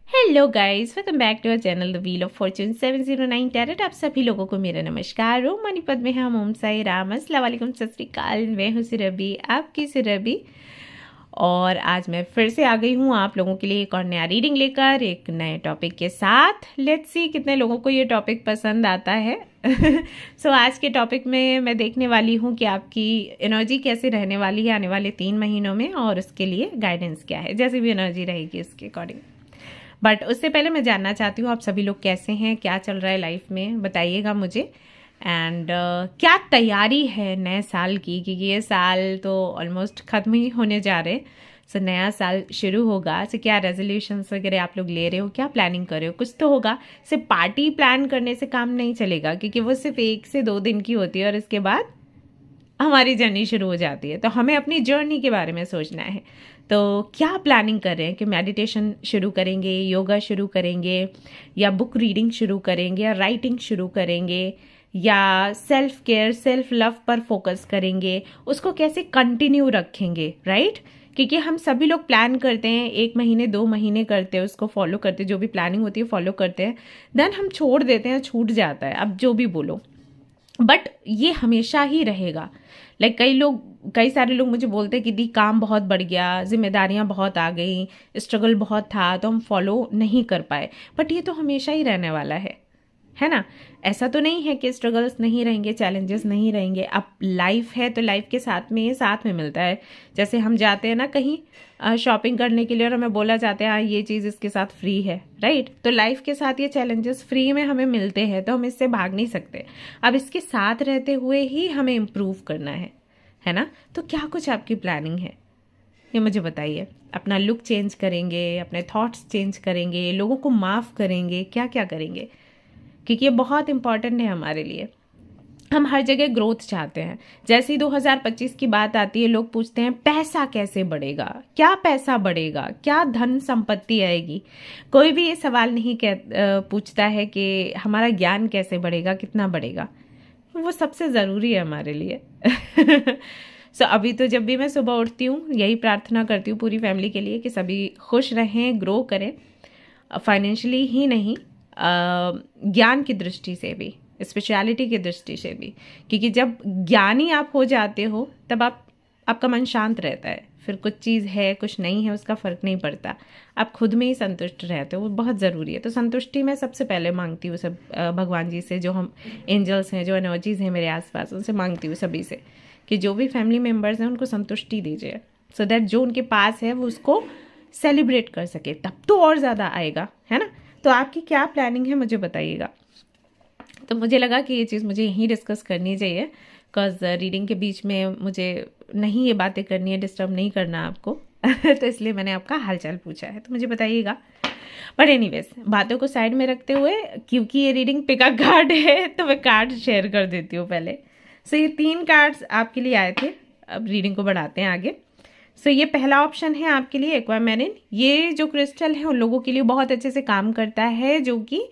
Hello guys, welcome back to our channel the wheel of fortune 709 tarot. आप सभी लोगों को मेरा नमस्कार। ओम मणिपद में हम ओम साई राम, अस्सलाम वालेकुम, सत श्री अकाल। मैं हूँ सुरभि, आपकी सुरभि। और आज मैं फिर से आ गई हूँ आप लोगों के लिए एक और नया रीडिंग लेकर, एक नए टॉपिक के साथ। लेट्स सी कितने लोगों को ये टॉपिक पसंद आता है। सो आज के टॉपिक में मैं देखने वाली हूँ कि आपकी एनर्जी कैसे रहने वाली है आने वाले 3 महीनों में, और उसके लिए गाइडेंस क्या है, जैसी भी एनर्जी रहेगी उसके अकॉर्डिंग। बट उससे पहले मैं जानना चाहती हूँ आप सभी लोग कैसे हैं, क्या चल रहा है लाइफ में, बताइएगा मुझे। एंड क्या तैयारी है नए साल की, क्योंकि ये साल तो ऑलमोस्ट ख़त्म ही होने जा रहे। सो नया साल शुरू होगा। सो क्या रेजोल्यूशंस वगैरह आप लोग ले रहे हो, क्या प्लानिंग कर रहे हो? कुछ तो होगा। सिर्फ पार्टी प्लान करने से काम नहीं चलेगा, क्योंकि वो सिर्फ 1 से 2 दिन की होती है और इसके बाद हमारी जर्नी शुरू हो जाती है। तो हमें अपनी जर्नी के बारे में सोचना है। तो क्या प्लानिंग कर रहे हैं कि मेडिटेशन शुरू करेंगे, योगा शुरू करेंगे, या बुक रीडिंग शुरू करेंगे, या राइटिंग शुरू करेंगे, या सेल्फ केयर सेल्फ लव पर फोकस करेंगे, उसको कैसे कंटिन्यू रखेंगे, राइट? क्योंकि हम सभी लोग प्लान करते हैं, 1 महीने 2 महीने करते हैं, उसको फॉलो करते हैं, जो भी प्लानिंग होती है फॉलो करते हैं, देन हम छोड़ देते हैं, छूट जाता है, अब जो भी बोलो। बट ये हमेशा ही रहेगा। कई सारे लोग मुझे बोलते हैं कि दी काम बहुत बढ़ गया, जिम्मेदारियां बहुत आ गई, स्ट्रगल बहुत था, तो हम फॉलो नहीं कर पाए। बट ये तो हमेशा ही रहने वाला है ना? ऐसा तो नहीं है कि स्ट्रगल्स नहीं रहेंगे, चैलेंजेस नहीं रहेंगे। अब लाइफ है तो लाइफ के साथ में ये साथ में मिलता है। जैसे हम जाते हैं ना कहीं शॉपिंग करने के लिए और हमें बोला जाता है हाँ ये चीज़ इसके साथ फ्री है, राइट? तो लाइफ के साथ ये चैलेंजेस फ्री में हमें मिलते हैं, तो हम इससे भाग नहीं सकते। अब इसके साथ रहते हुए ही हमें इम्प्रूव करना है ना? तो क्या कुछ आपकी प्लानिंग है ये मुझे बताइए। अपना लुक चेंज करेंगे, अपने थॉट्स चेंज करेंगे, लोगों को माफ़ करेंगे, क्या क्या करेंगे? क्योंकि ये बहुत इंपॉर्टेंट है हमारे लिए। हम हर जगह ग्रोथ चाहते हैं। जैसे ही 2025 की बात आती है, लोग पूछते हैं पैसा कैसे बढ़ेगा, क्या पैसा बढ़ेगा, क्या धन संपत्ति आएगी। कोई भी ये सवाल नहीं पूछता है कि हमारा ज्ञान कैसे बढ़ेगा, कितना बढ़ेगा। वो सबसे ज़रूरी है हमारे लिए। सो अभी तो जब भी मैं सुबह उठती हूँ यही प्रार्थना करती हूँ पूरी फैमिली के लिए कि सभी खुश रहें, ग्रो करें, फाइनेंशियली ही नहीं, ज्ञान की दृष्टि से भी, स्पिरिचुअलिटी की दृष्टि से भी। क्योंकि जब ज्ञानी आप हो जाते हो तब आपका मन शांत रहता है, फिर कुछ चीज़ है कुछ नहीं है उसका फ़र्क नहीं पड़ता, आप खुद में ही संतुष्ट रहते हो, वो बहुत ज़रूरी है। तो संतुष्टि मैं सबसे पहले मांगती हूँ सब भगवान जी से, जो हम एंजल्स हैं, जो एनर्जीज़ हैं मेरे आसपास, उनसे मांगती हूँ सभी से कि जो भी फैमिली मेम्बर्स हैं उनको संतुष्टि दीजिए, सो दैट जो उनके पास है वो उसको सेलिब्रेट कर सके, तब तो और ज़्यादा आएगा, है ना? तो आपकी क्या प्लानिंग है मुझे बताइएगा। तो मुझे लगा कि ये चीज़ मुझे यहीं डिस्कस करनी चाहिए, बिकॉज रीडिंग के बीच में मुझे नहीं ये बातें करनी है, डिस्टर्ब नहीं करना आपको। तो इसलिए मैंने आपका हालचाल पूछा है, तो मुझे बताइएगा। बट एनीवेज, बातों को साइड में रखते हुए, क्योंकि ये रीडिंग पिकअप कार्ड है तो मैं कार्ड शेयर कर देती हूँ पहले। सो ये 3 कार्ड्स आपके लिए आए थे। अब रीडिंग को बढ़ाते हैं आगे। सो ये पहला ऑप्शन है आपके लिए एक्वामेरिन। ये जो क्रिस्टल है उन लोगों के लिए बहुत अच्छे से काम करता है जो कि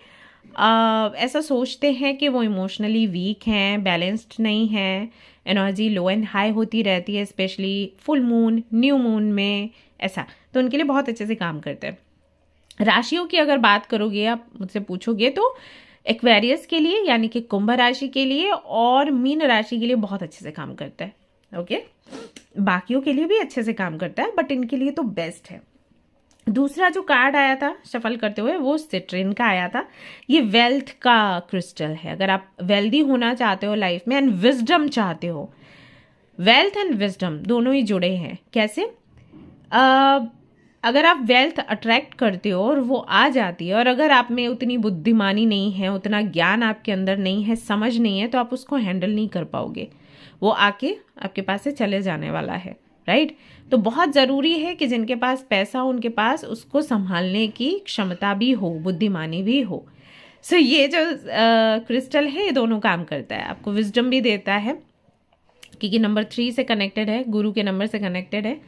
ऐसा सोचते हैं कि वो इमोशनली वीक हैं, बैलेंस्ड नहीं हैं, एनर्जी लो एंड हाई होती रहती है, specially full moon, new moon में, ऐसा। तो उनके लिए बहुत अच्छे से काम करता है। राशियों की अगर बात करोगे, आप मुझसे पूछोगे, तो एक्वेरियस के लिए यानी कि कुंभ राशि के लिए और मीन राशि के लिए बहुत अच्छे से काम करता है। ओके, बाकियों के लिए भी अच्छे से काम करता है, बट इनके लिए तो बेस्ट है। दूसरा जो कार्ड आया था शफल करते हुए वो सिट्रिन का आया था। ये वेल्थ का क्रिस्टल है। अगर आप वेल्दी होना चाहते हो लाइफ में एंड विजडम चाहते हो, वेल्थ एंड विजडम दोनों ही जुड़े हैं। कैसे? अगर आप वेल्थ अट्रैक्ट करते हो और वो आ जाती है, और अगर आप में उतनी बुद्धिमानी नहीं है, उतना ज्ञान आपके अंदर नहीं है, समझ नहीं है, तो आप उसको हैंडल नहीं कर पाओगे। वो आके आपके पास से चले जाने वाला है, राइट? तो बहुत ज़रूरी है कि जिनके पास पैसा हो उनके पास उसको संभालने की क्षमता भी हो, बुद्धिमानी भी हो। सो ये जो क्रिस्टल है ये दोनों काम करता है। आपको विजडम भी देता है क्योंकि नंबर 3 से कनेक्टेड है, गुरु के नंबर से कनेक्टेड है,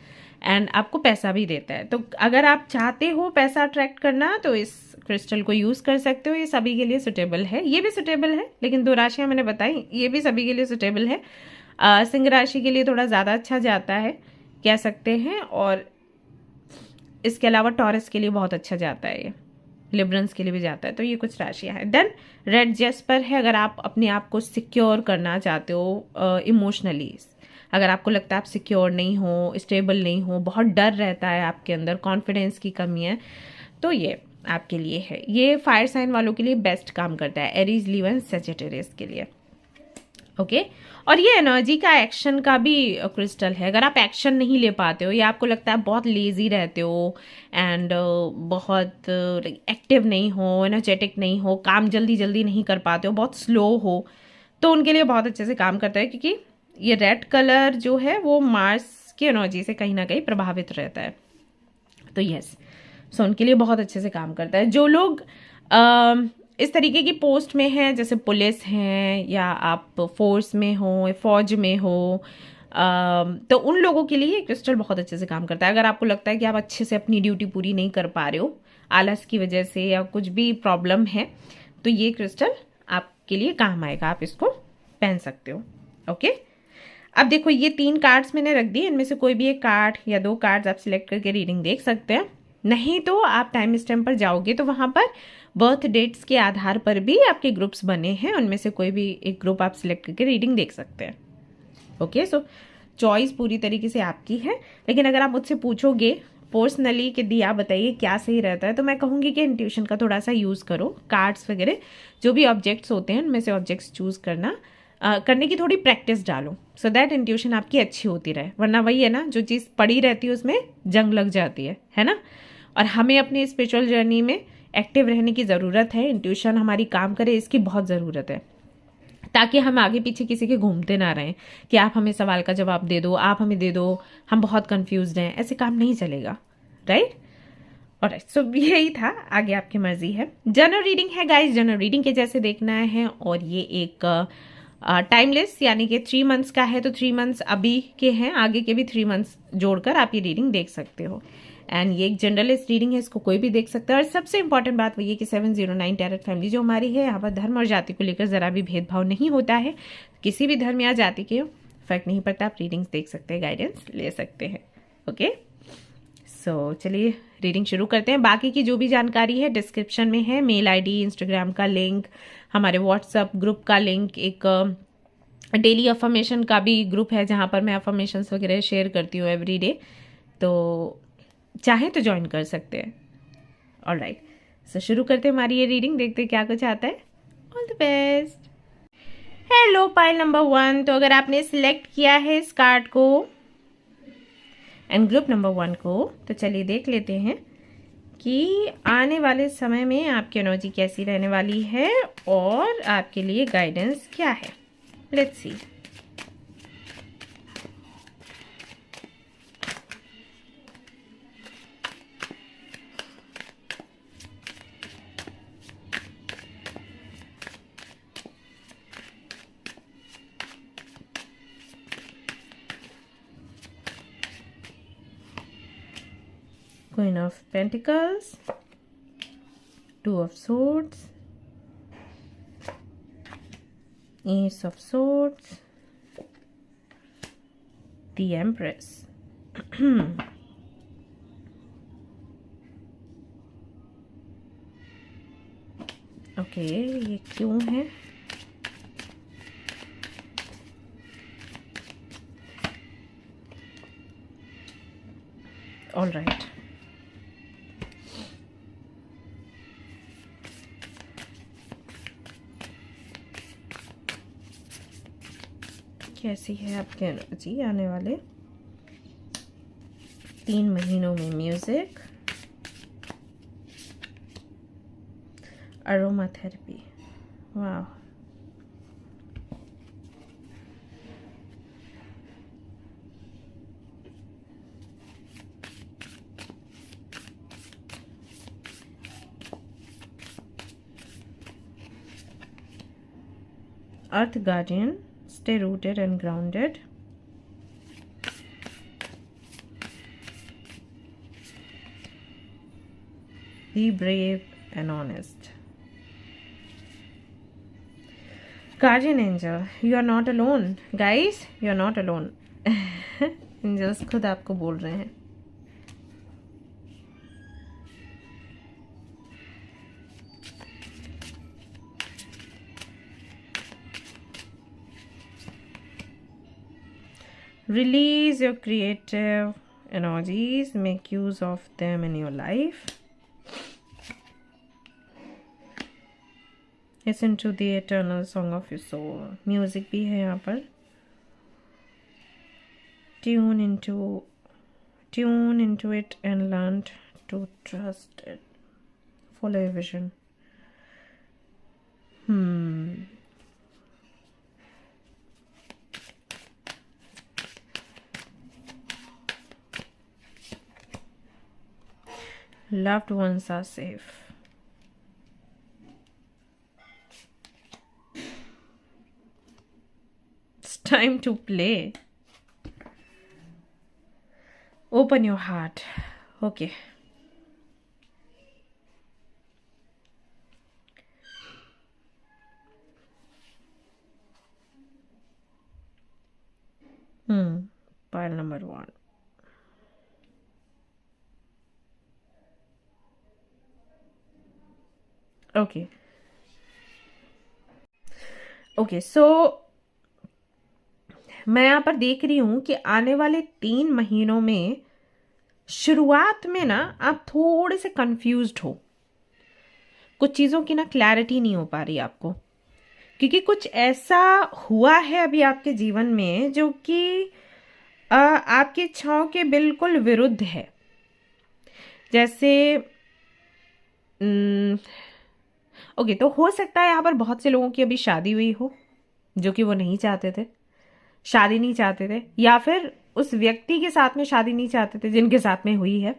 एंड आपको पैसा भी देता है। तो अगर आप चाहते हो पैसा अट्रैक्ट करना तो इस क्रिस्टल को यूज़ कर सकते हो। ये सभी के लिए सुटेबल है, ये भी सुटेबल है, लेकिन 2 राशियाँ मैंने बताई, ये भी सभी के लिए सुटेबल है। सिंह राशि के लिए थोड़ा ज़्यादा अच्छा जाता है कह सकते हैं, और इसके अलावा टॉरस के लिए बहुत अच्छा जाता है ये। लिब्रंस के लिए भी जाता है। तो ये कुछ राशियां हैं। देन रेड जेस्पर है, अगर आप अपने आप को सिक्योर करना चाहते हो इमोशनली, अगर आपको लगता है आप सिक्योर नहीं हो, स्टेबल नहीं हो, बहुत डर रहता है आपके अंदर, कॉन्फिडेंस की कमी है, तो ये आपके लिए है। ये फायर साइन वालों के लिए बेस्ट काम करता है, एरीज, लीव एंड सजिटेरियस के लिए। ओके और ये एनर्जी का, एक्शन का भी क्रिस्टल है। अगर आप एक्शन नहीं ले पाते हो या आपको लगता है बहुत लेजी रहते हो एंड बहुत एक्टिव नहीं हो, एनर्जेटिक नहीं हो, काम जल्दी जल्दी नहीं कर पाते हो, बहुत स्लो हो, तो उनके लिए बहुत अच्छे से काम करता है, क्योंकि ये रेड कलर जो है वो मार्स की एनर्जी से कहीं ना कहीं प्रभावित रहता है। तो यस, सो उनके लिए बहुत अच्छे से काम करता है। जो लोग इस तरीके की पोस्ट में हैं, जैसे पुलिस हैं या आप फोर्स में हो, फौज में हो, तो उन लोगों के लिए ये क्रिस्टल बहुत अच्छे से काम करता है। अगर आपको लगता है कि आप अच्छे से अपनी ड्यूटी पूरी नहीं कर पा रहे हो आलस की वजह से या कुछ भी प्रॉब्लम है, तो ये क्रिस्टल आपके लिए काम आएगा, आप इसको पहन सकते हो। ओके अब देखो, ये 3 कार्ड्स मैंने रख दिए, इनमें से कोई भी एक कार्ड या 2 कार्ड्स आप सिलेक्ट करके रीडिंग देख सकते हैं। नहीं तो आप टाइम स्टैम्प पर जाओगे तो वहां पर बर्थ डेट्स के आधार पर भी आपके ग्रुप्स बने हैं, उनमें से कोई भी एक ग्रुप आप सिलेक्ट करके रीडिंग देख सकते हैं। ओके सो चॉइस पूरी तरीके से आपकी है, लेकिन अगर आप मुझसे पूछोगे पर्सनली कि दिया बताइए क्या सही रहता है, तो मैं कहूँगी कि इंट्यूशन का थोड़ा सा यूज़ करो। कार्ड्स वगैरह जो भी ऑब्जेक्ट्स होते हैं उनमें से ऑब्जेक्ट्स चूज़ करने की थोड़ी प्रैक्टिस डालो, सो दैट इंट्यूशन आपकी अच्छी होती रहे। वरना वही है ना, जो चीज़ पड़ी रहती है उसमें जंग लग जाती है ना। और हमें अपनी स्पिरिचुअल जर्नी में एक्टिव रहने की ज़रूरत है, इंट्यूशन हमारी काम करे इसकी बहुत ज़रूरत है, ताकि हम आगे पीछे किसी के घूमते ना रहें कि आप हमें सवाल का जवाब दे दो, आप हमें दे दो, हम बहुत कंफ्यूज्ड हैं, ऐसे काम नहीं चलेगा, राइट। और सो यही था, आगे आपकी मर्जी है। जनरल रीडिंग है गाइस, जनरल रीडिंग के जैसे देखना है, और ये एक टाइमलेस यानी कि 3 मंथ्स का है, तो 3 मंथ्स अभी के हैं, आगे के भी 3 मंथ्स जोड़कर आप ये रीडिंग देख सकते हो। एंड ये एक जनरलिस्ट रीडिंग है, इसको कोई भी देख सकता है। और सबसे इंपॉर्टेंट बात वही है कि 709 टैरेट फैमिली जो हमारी है, यहाँ पर धर्म और जाति को लेकर ज़रा भी भेदभाव नहीं होता है। किसी भी धर्म या जाति के फर्क नहीं पड़ता, आप रीडिंग्स देख सकते हैं, गाइडेंस ले सकते हैं। ओके सो चलिए रीडिंग शुरू करते हैं। बाकी की जो भी जानकारी है डिस्क्रिप्शन में है, मेल आईडी, इंस्टाग्राम का लिंक, हमारे व्हाट्सएप ग्रुप का लिंक, एक डेली अफर्मेशन का भी ग्रुप है जहाँ पर मैं अफर्मेशंस वगैरह शेयर करती हूँ एवरीडे, तो चाहे तो ज्वाइन कर सकते हैं। ऑलराइट सो शुरू करते हैं हमारी ये रीडिंग, देखते हैं क्या कुछ आता है। All the best. Hello pile number 1, तो अगर आपने सिलेक्ट किया है इस कार्ड को एंड ग्रुप नंबर 1 को, तो चलिए देख लेते हैं कि आने वाले समय में आपकी एनर्जी कैसी रहने वाली है और आपके लिए गाइडेंस क्या है। Let's see. Queen of Pentacles, 2 of Swords, Ace of Swords, the Empress. Okay ये क्यों है? ऑल राइट, कैसी है आपकी एनर्जी आने वाले 3 महीनों में? म्यूजिक, अरोमा थेरेपी, वाह, अर्थ guardian, stay rooted and grounded, be brave and honest. Guardian angel, you are not alone guys, you are not alone. Angels खुद आपको बोल रहे हैं release your creative energies, make use of them in your life. Listen to the eternal song of your soul. Music भी है यहाँ पर. Tune into it and learn to trust it. Follow your vision. Loved ones are safe. It's time to play. Open your heart. Okay. Pile number 1. Okay. So मैं यहाँ पर देख रही हूँ कि आने वाले 3 महीनों में शुरुआत में ना आप थोड़े से कंफ्यूज्ड हो. कुछ चीज़ों की ना क्लैरिटी नहीं हो पा रही आपको, क्योंकि कुछ ऐसा हुआ है अभी आपके जीवन में जो कि आपकी इच्छाओं के बिल्कुल विरुद्ध है. जैसे ओके, तो हो सकता है यहाँ पर बहुत से लोगों की अभी शादी हुई हो जो कि वो नहीं चाहते थे, शादी नहीं चाहते थे, या फिर उस व्यक्ति के साथ में शादी नहीं चाहते थे जिनके साथ में हुई है.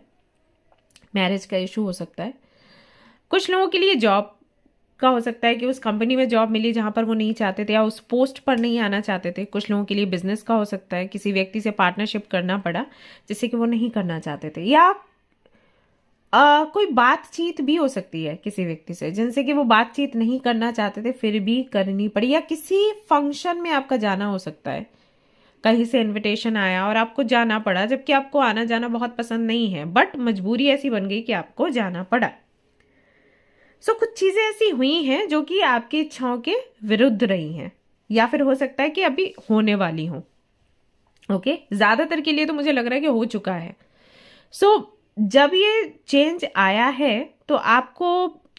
मैरिज का इशू हो सकता है. कुछ लोगों के लिए जॉब का हो सकता है कि उस कंपनी में जॉब मिली जहाँ पर वो नहीं चाहते थे या उस पोस्ट पर नहीं आना चाहते थे. कुछ लोगों के लिए बिजनेस का हो सकता है, किसी व्यक्ति से पार्टनरशिप करना पड़ा जिससे कि वो नहीं करना चाहते थे, या कोई बातचीत भी हो सकती है किसी व्यक्ति से जिनसे कि वो बातचीत नहीं करना चाहते थे फिर भी करनी पड़ी, या किसी फंक्शन में आपका जाना हो सकता है. कहीं से इनविटेशन आया और आपको जाना पड़ा, जबकि आपको आना जाना बहुत पसंद नहीं है, बट मजबूरी ऐसी बन गई कि आपको जाना पड़ा. सो कुछ चीज़ें ऐसी हुई हैं जो कि आपकी इच्छाओं के विरुद्ध रही हैं, या फिर हो सकता है कि अभी होने वाली हों. ओके, ज़्यादातर के लिए तो मुझे लग रहा है कि हो चुका है. सो जब ये चेंज आया है तो आपको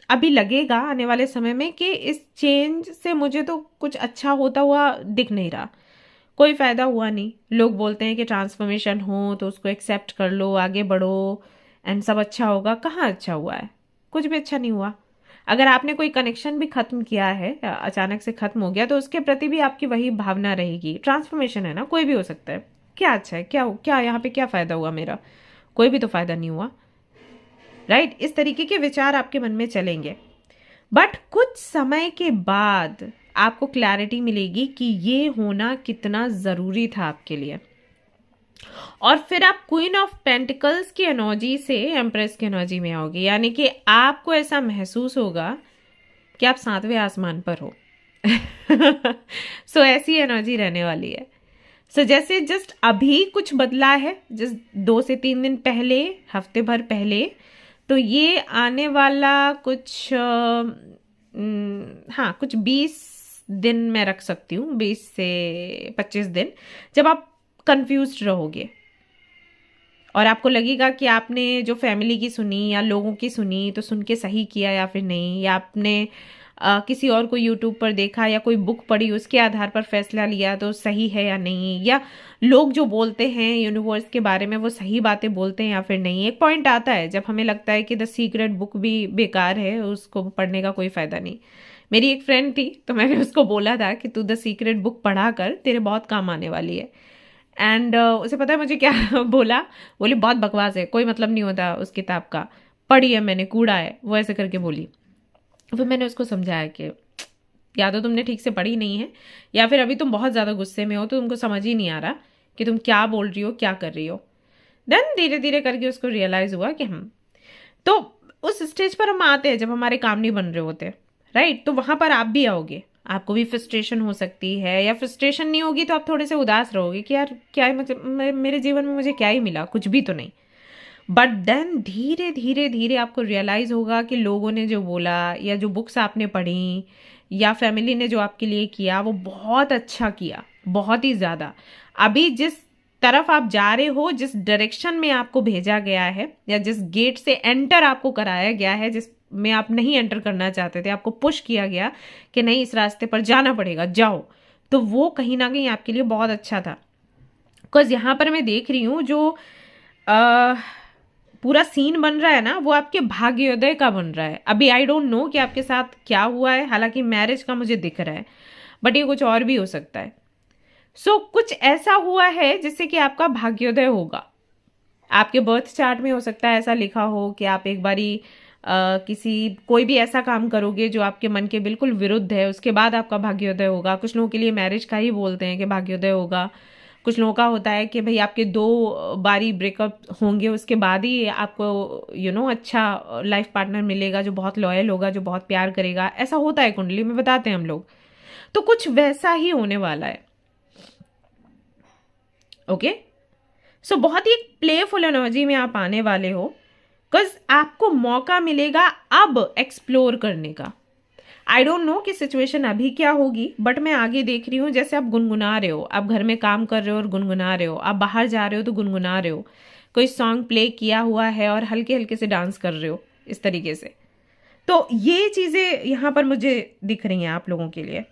अभी लगेगा आने वाले समय में कि इस चेंज से मुझे तो कुछ अच्छा होता हुआ दिख नहीं रहा, कोई फ़ायदा हुआ नहीं. लोग बोलते हैं कि ट्रांसफॉर्मेशन हो तो उसको एक्सेप्ट कर लो, आगे बढ़ो एंड सब अच्छा होगा. कहाँ अच्छा हुआ है? कुछ भी अच्छा नहीं हुआ. अगर आपने कोई कनेक्शन भी ख़त्म किया है, अचानक से ख़त्म हो गया, तो उसके प्रति भी आपकी वही भावना रहेगी. ट्रांसफॉर्मेशन है ना, कोई भी हो सकता है. क्या अच्छा है, क्या यहाँ पे क्या फ़ायदा हुआ मेरा? कोई भी तो फ़ायदा नहीं हुआ, राइट? इस तरीके के विचार आपके मन में चलेंगे. बट कुछ समय के बाद आपको क्लैरिटी मिलेगी कि ये होना कितना ज़रूरी था आपके लिए. और फिर आप क्वीन ऑफ पेंटिकल्स की एनर्जी से एम्प्रेस की एनर्जी में आओगे, यानी कि आपको ऐसा महसूस होगा कि आप 7वें आसमान पर हो. सो ऐसी एनर्जी रहने वाली है. सो जैसे जस्ट अभी कुछ बदला है, जस्ट 2 से 3 दिन पहले, हफ्ते भर पहले, तो ये आने वाला कुछ कुछ 20 दिन मैं रख सकती हूँ, 20 से 25 दिन, जब आप कंफ्यूज्ड रहोगे और आपको लगेगा कि आपने जो फैमिली की सुनी या लोगों की सुनी तो सुन के सही किया या फिर नहीं, या आपने किसी और को यूट्यूब पर देखा या कोई बुक पढ़ी उसके आधार पर फैसला लिया तो सही है या नहीं, या लोग जो बोलते हैं यूनिवर्स के बारे में वो सही बातें बोलते हैं या फिर नहीं. एक पॉइंट आता है जब हमें लगता है कि द सीक्रेट बुक भी बेकार है, उसको पढ़ने का कोई फ़ायदा नहीं. मेरी एक फ्रेंड थी तो मैंने उसको बोला था कि तू द सीक्रेट बुक पढ़ा कर, तेरे बहुत काम आने वाली है. एंड उसे पता है मुझे क्या बोला? बोली बहुत बकवास है, कोई मतलब नहीं होता उस किताब का, पढ़ी है मैंने, कूड़ा है, वो ऐसे करके बोली. फिर मैंने उसको समझाया कि या तो तुमने ठीक से पढ़ी नहीं है, या फिर अभी तुम बहुत ज़्यादा गुस्से में हो तो तुमको समझ ही नहीं आ रहा कि तुम क्या बोल रही हो, क्या कर रही हो. देन धीरे धीरे करके उसको रियलाइज़ हुआ कि तो उस स्टेज पर हम आते हैं जब हमारे काम नहीं बन रहे होते, राइट? तो वहाँ पर आप भी आओगे, आपको भी फ्रस्ट्रेशन हो सकती है, या फ्रस्ट्रेशन नहीं होगी तो आप थोड़े से उदास रहोगे कि यार क्या मतलब मेरे जीवन में मुझे क्या ही मिला, कुछ भी तो नहीं. बट देन धीरे धीरे धीरे आपको रियलाइज़ होगा कि लोगों ने जो बोला या जो बुक्स आपने पढ़ी या फैमिली ने जो आपके लिए किया वो बहुत अच्छा किया, बहुत ही ज़्यादा. अभी जिस तरफ आप जा रहे हो, जिस डायरेक्शन में आपको भेजा गया है या जिस गेट से एंटर आपको कराया गया है, जिस में आप नहीं एंटर करना चाहते थे, आपको पुश किया गया कि नहीं इस रास्ते पर जाना पड़ेगा, जाओ, तो वो कहीं ना कहीं आपके लिए बहुत अच्छा था। बिकॉज यहाँ पर मैं देख रही हूँ जो पूरा सीन बन रहा है ना, वो आपके भाग्योदय का बन रहा है। अभी आई डोंट नो कि आपके साथ क्या हुआ है, हालांकि मैरिज का मुझे दिख रहा है, बट ये कुछ और भी हो सकता है। कुछ ऐसा हुआ है जिससे कि आपका भाग्योदय होगा। आपके बर्थ चार्ट में हो सकता है ऐसा लिखा हो कि आप एक बारी किसी कोई भी ऐसा काम करोगे जो आपके मन के बिल्कुल विरुद्ध है, उसके बाद आपका भाग्योदय होगा। कुछ लोगों के लिए मैरिज का ही बोलते हैं कि भाग्योदय होगा। कुछ लोगों का होता है कि भाई आपके 2 बारी ब्रेकअप होंगे, उसके बाद ही आपको अच्छा लाइफ पार्टनर मिलेगा जो बहुत लॉयल होगा, जो बहुत प्यार करेगा। ऐसा होता है कुंडली में, बताते हैं हम लोग। तो कुछ वैसा ही होने वाला है। ओके, सो बहुत ही प्लेफुल एनर्जी में आप आने वाले हो, बिकॉज आपको मौका मिलेगा अब एक्सप्लोर करने का। आई डोंट नो कि सिचुएशन अभी क्या होगी, बट मैं आगे देख रही हूँ जैसे आप गुनगुना रहे हो, आप घर में काम कर रहे हो और गुनगुना रहे हो, आप बाहर जा रहे हो तो गुनगुना रहे हो, कोई सॉन्ग प्ले किया हुआ है और हल्के हल्के से डांस कर रहे हो, इस तरीके से। तो ये चीज़ें यहाँ पर मुझे दिख रही हैं आप लोगों के लिए।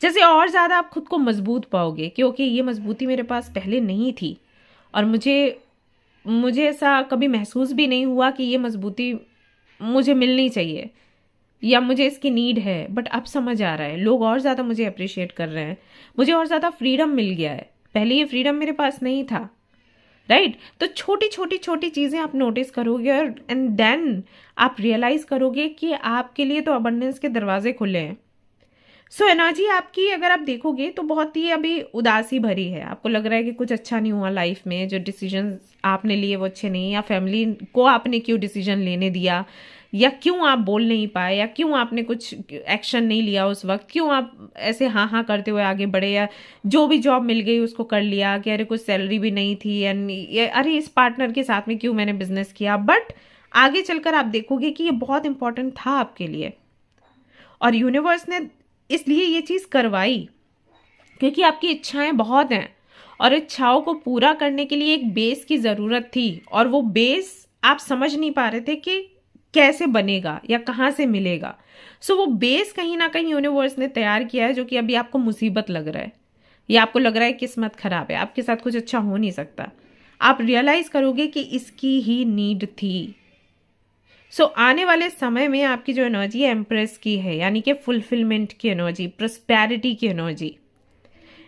जैसे और ज़्यादा आप खुद को मजबूत पाओगे, क्योंकि ये मजबूती मेरे पास पहले नहीं थी और मुझे ऐसा कभी महसूस भी नहीं हुआ कि ये मजबूती मुझे मिलनी चाहिए या मुझे इसकी नीड है। बट अब समझ आ रहा है, लोग और ज़्यादा मुझे अप्रिशिएट कर रहे हैं, मुझे और ज़्यादा फ्रीडम मिल गया है। पहले ये फ्रीडम मेरे पास नहीं था, राइट? तो छोटी छोटी छोटी चीज़ें आप नोटिस करोगे और एंड देन आप रियलाइज़ करोगे कि आपके लिए तो अबंडेंस के दरवाजे खुले हैं। एनर्जी आपकी अगर आप देखोगे तो बहुत ही अभी उदासी भरी है। आपको लग रहा है कि कुछ अच्छा नहीं हुआ लाइफ में, जो डिसीजन आपने लिए वो अच्छे नहीं, या फैमिली को आपने क्यों डिसीजन लेने दिया, या क्यों आप बोल नहीं पाए, या क्यों आपने कुछ एक्शन नहीं लिया उस वक्त, क्यों आप ऐसे हाँ हाँ करते हुए आगे बढ़े, या जो भी जॉब मिल गई उसको कर लिया कि अरे कुछ सैलरी भी नहीं थी, एंड अरे इस पार्टनर के साथ में क्यों मैंने बिजनेस किया। बट आगे चलकर आप देखोगे कि ये बहुत इंपॉर्टेंट था आपके लिए, और यूनिवर्स ने इसलिए ये चीज़ करवाई क्योंकि आपकी इच्छाएं बहुत हैं और इच्छाओं को पूरा करने के लिए एक बेस की ज़रूरत थी, और वो बेस आप समझ नहीं पा रहे थे कि कैसे बनेगा या कहाँ से मिलेगा। वो बेस कहीं ना कहीं यूनिवर्स ने तैयार किया है, जो कि अभी आपको मुसीबत लग रहा है या आपको लग रहा है किस्मत खराब है, आपके साथ कुछ अच्छा हो नहीं सकता। आप रियलाइज करोगे कि इसकी ही नीड थी। आने वाले समय में आपकी जो एनर्जी है एम्प्रेस की है, यानी कि फुलफिलमेंट की एनर्जी, प्रॉस्पेरिटी की एनर्जी।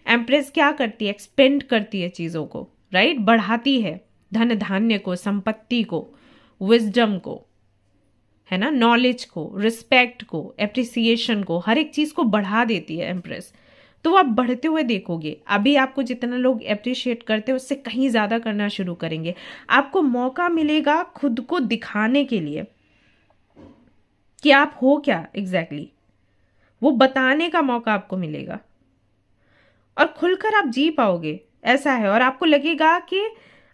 एम्प्रेस क्या करती है? एक्सपेंड करती है चीज़ों को, राइट? बढ़ाती है धन धान्य को, संपत्ति को, विजडम को, है ना, नॉलेज को, रिस्पेक्ट को, एप्रिसिएशन को, हर एक चीज़ को बढ़ा देती है एम्प्रेस। तो आप बढ़ते हुए देखोगे, अभी आपको जितना लोग अप्रिशिएट करते हैं उससे कहीं ज़्यादा करना शुरू करेंगे। आपको मौका मिलेगा खुद को दिखाने के लिए कि आप हो क्या एग्जैक्टली, वो बताने का मौका आपको मिलेगा और खुलकर आप जी पाओगे, ऐसा है। और आपको लगेगा कि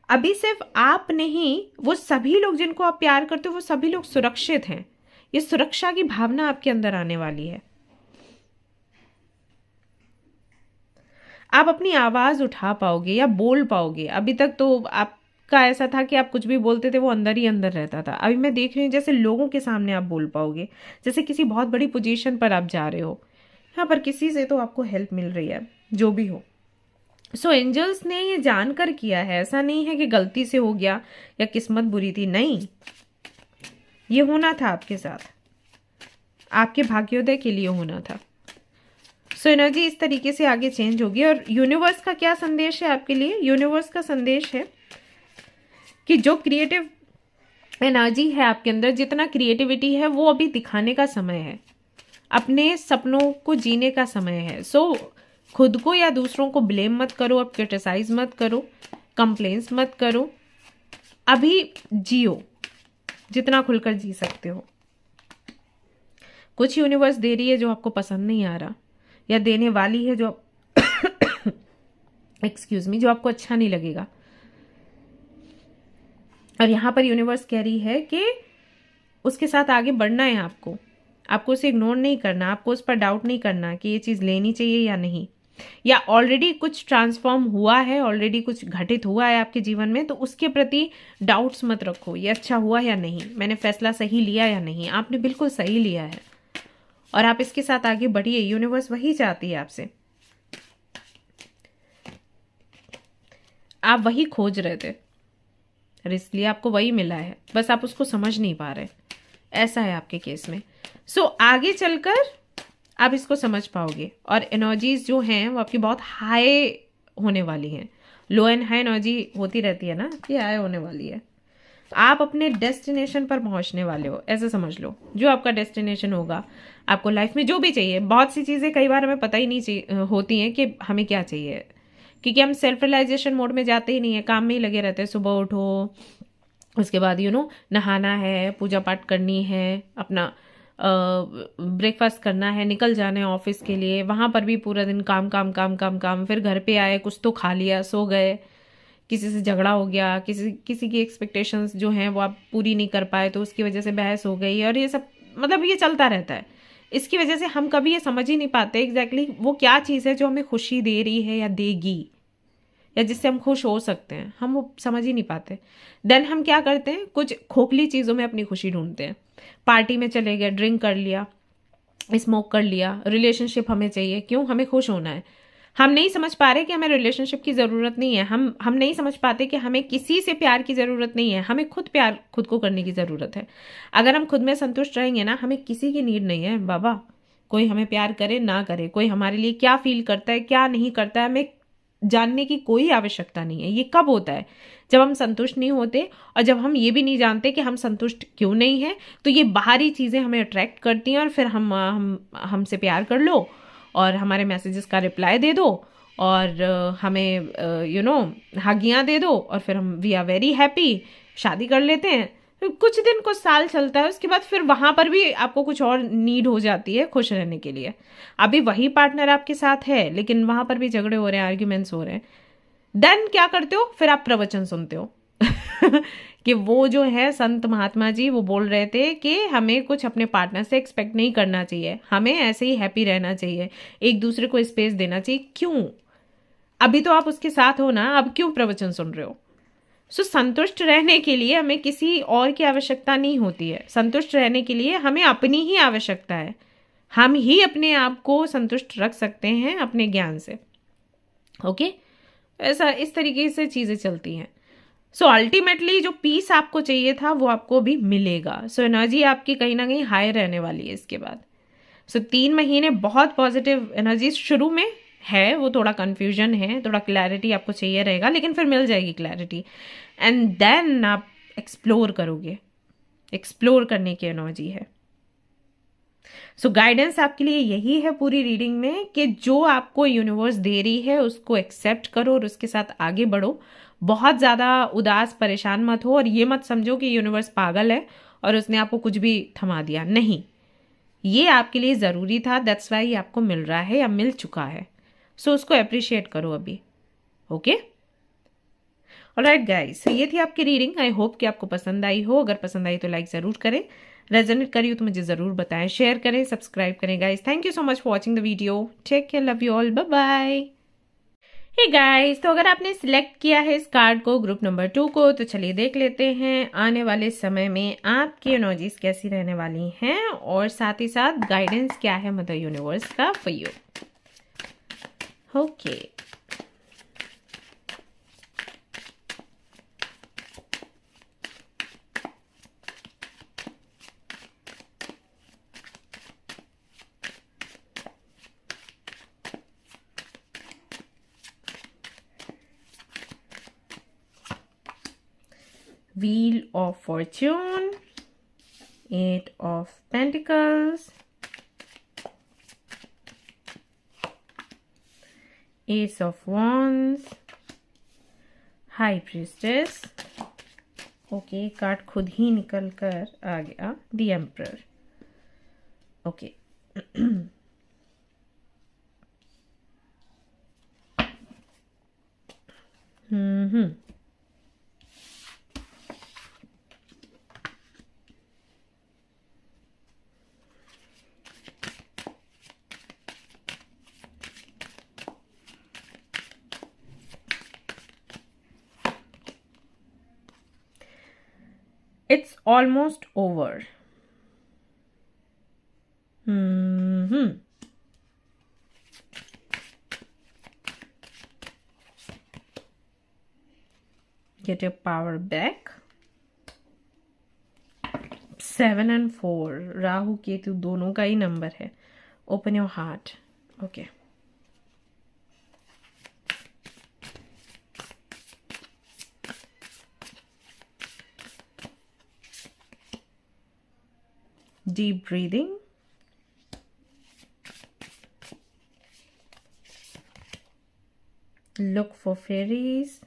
अभी सिर्फ आप नहीं, वो सभी लोग जिनको आप प्यार करते हो वो सभी लोग सुरक्षित हैं। ये सुरक्षा की भावना आपके अंदर आने वाली है। आप अपनी आवाज़ उठा पाओगे या बोल पाओगे। अभी तक तो आपका ऐसा था कि आप कुछ भी बोलते थे वो अंदर ही अंदर रहता था। अभी मैं देख रही हूँ जैसे लोगों के सामने आप बोल पाओगे, जैसे किसी बहुत बड़ी पोजीशन पर आप जा रहे हो, यहाँ पर किसी से तो आपको हेल्प मिल रही है, जो भी हो। एंजल्स ने ये जानकर किया है, ऐसा नहीं है कि गलती से हो गया या किस्मत बुरी थी, नहीं, ये होना था आपके साथ, आपके भाग्योदय के लिए होना था। एनर्जी इस तरीके से आगे चेंज होगी। और यूनिवर्स का क्या संदेश है आपके लिए? यूनिवर्स का संदेश है कि जो क्रिएटिव एनर्जी है आपके अंदर, जितना क्रिएटिविटी है, वो अभी दिखाने का समय है, अपने सपनों को जीने का समय है। खुद को या दूसरों को ब्लेम मत करो, अब क्रिटिसाइज मत करो, कंप्लेंट्स मत करो, अभी जियो जितना खुलकर जी सकते हो। कुछ यूनिवर्स दे रही है जो आपको पसंद नहीं आ रहा, या देने वाली है जो एक्सक्यूज मी, जो आपको अच्छा नहीं लगेगा। और यहाँ पर यूनिवर्स कह रही है कि उसके साथ आगे बढ़ना है, आपको उसे इग्नोर नहीं करना, आपको उस पर डाउट नहीं करना कि ये चीज़ लेनी चाहिए या नहीं। या ऑलरेडी कुछ ट्रांसफॉर्म हुआ है, ऑलरेडी कुछ घटित हुआ है आपके जीवन में, तो उसके प्रति डाउट्स मत रखो, ये अच्छा हुआ या नहीं, मैंने फैसला सही लिया या नहीं। आपने बिल्कुल सही लिया है और आप इसके साथ आगे बढ़िए, यूनिवर्स वही चाहती है आपसे, आप वही खोज रहे थे और इसलिए आपको वही मिला है, बस आप उसको समझ नहीं पा रहे, ऐसा है आपके केस में। सो आगे चलकर आप इसको समझ पाओगे और एनर्जीज जो हैं वो आपकी बहुत हाई होने वाली हैं। लो एंड हाई एनर्जी होती रहती है ना, ये हाई होने वाली है। आप अपने डेस्टिनेशन पर पहुंचने वाले हो, ऐसे समझ लो। जो आपका डेस्टिनेशन होगा, आपको लाइफ में जो भी चाहिए, बहुत सी चीज़ें कई बार हमें पता ही नहीं होती हैं कि हमें क्या चाहिए, क्योंकि हम सेल्फ रियलाइजेशन मोड में जाते ही नहीं है, काम में ही लगे रहते हैं। सुबह उठो, उसके बाद नहाना है, पूजा पाठ करनी है, अपना ब्रेकफास्ट करना है, निकल जाना है ऑफिस के लिए, वहाँ पर भी पूरा दिन काम काम काम काम काम, फिर घर पे आए, कुछ तो खा लिया, सो गए, किसी से झगड़ा हो गया, किसी किसी की एक्सपेक्टेशंस जो हैं वो आप पूरी नहीं कर पाए तो उसकी वजह से बहस हो गई, और ये सब मतलब ये चलता रहता है। इसकी वजह से हम कभी ये समझ ही नहीं पाते एग्जैक्टली वो क्या चीज़ है जो हमें खुशी दे रही है या देगी, या जिससे हम खुश हो सकते हैं, हम वो समझ ही नहीं पाते। देन हम क्या करते हैं, कुछ खोखली चीज़ों में अपनी खुशी ढूंढते हैं। पार्टी में चले गए, ड्रिंक कर लिया, स्मोक कर लिया, रिलेशनशिप हमें चाहिए, क्यों, हमें खुश होना है। हम नहीं समझ पा रहे कि हमें रिलेशनशिप की ज़रूरत नहीं है, हम नहीं समझ पाते कि हमें किसी से प्यार की ज़रूरत नहीं है, हमें खुद प्यार खुद को करने की ज़रूरत है। अगर हम खुद में संतुष्ट रहेंगे ना, हमें किसी की नीड नहीं है बाबा। कोई हमें प्यार करे ना करे, कोई हमारे लिए क्या फील करता है क्या नहीं करता है, हमें जानने की कोई आवश्यकता नहीं है। ये कब होता है, जब हम संतुष्ट नहीं होते, और जब हम ये भी नहीं जानते कि हम संतुष्ट क्यों नहीं हैं, तो ये बाहरी चीज़ें हमें अट्रैक्ट करती हैं और फिर हम हमसे प्यार कर लो और हमारे मैसेजेस का रिप्लाई दे दो और हमें हागियाँ दे दो और फिर हम वी आर वेरी हैप्पी, शादी कर लेते हैं। फिर कुछ दिन कुछ साल चलता है, उसके बाद फिर वहाँ पर भी आपको कुछ और नीड हो जाती है खुश रहने के लिए। अभी वही पार्टनर आपके साथ है लेकिन वहाँ पर भी झगड़े हो रहे हैं, आर्ग्यूमेंट्स हो रहे हैं। देन क्या करते हो, फिर आप प्रवचन सुनते हो कि वो जो है संत महात्मा जी वो बोल रहे थे कि हमें कुछ अपने पार्टनर से एक्सपेक्ट नहीं करना चाहिए, हमें ऐसे ही हैप्पी रहना चाहिए, एक दूसरे को स्पेस देना चाहिए। क्यों, अभी तो आप उसके साथ हो ना, अब क्यों प्रवचन सुन रहे हो? संतुष्ट रहने के लिए हमें किसी और की आवश्यकता नहीं होती है, संतुष्ट रहने के लिए हमें अपनी ही आवश्यकता है। हम ही अपने आप को संतुष्ट रख सकते हैं अपने ज्ञान से। ओके, ऐसा इस तरीके से चीज़ें चलती हैं। अल्टीमेटली जो पीस आपको चाहिए था वो आपको भी मिलेगा। एनर्जी आपकी कहीं ना कहीं हाई रहने वाली है इसके बाद। 3 महीने बहुत पॉजिटिव एनर्जी शुरू में है, वो थोड़ा कन्फ्यूजन है, थोड़ा क्लैरिटी आपको चाहिए रहेगा, लेकिन फिर मिल जाएगी क्लैरिटी। एंड देन आप एक्सप्लोर करोगे, एक्सप्लोर करने की एनर्जी है। गाइडेंस आपके लिए यही है पूरी रीडिंग में कि जो आपको यूनिवर्स दे रही है उसको एक्सेप्ट करो और उसके साथ आगे बढ़ो। बहुत ज़्यादा उदास परेशान मत हो और ये मत समझो कि यूनिवर्स पागल है और उसने आपको कुछ भी थमा दिया, नहीं, ये आपके लिए ज़रूरी था, दैट्स वाई आपको मिल रहा है या मिल चुका है। उसको अप्रिशिएट करो अभी। ओके, ऑलराइट गाइस, ये थी आपकी रीडिंग। आई होप कि आपको पसंद आई हो। अगर पसंद आई तो लाइक ज़रूर करें, रेजोनेट करी हो तो मुझे ज़रूर बताएं, शेयर करें, सब्सक्राइब करें guys. Thank you so much for watching the video. Take care, love you all, bye bye. Hey guys, तो अगर आपने सिलेक्ट किया है इस कार्ड को, ग्रुप नंबर 2 को, तो चलिए देख लेते हैं आने वाले समय में आपकी एनर्जीज कैसी रहने वाली हैं और साथ ही साथ गाइडेंस क्या है मदर यूनिवर्स का for you. Okay, Wheel of Fortune, 8 of Pentacles, Ace of Wands, High Priestess. Okay, card खुद ही निकल कर आ गया, the emperor. Okay, almost over. Get your power back. 7 and 4 Rahu Ketu दोनों का ही नंबर है। Open your heart. Okay, deep breathing. Look for fairies.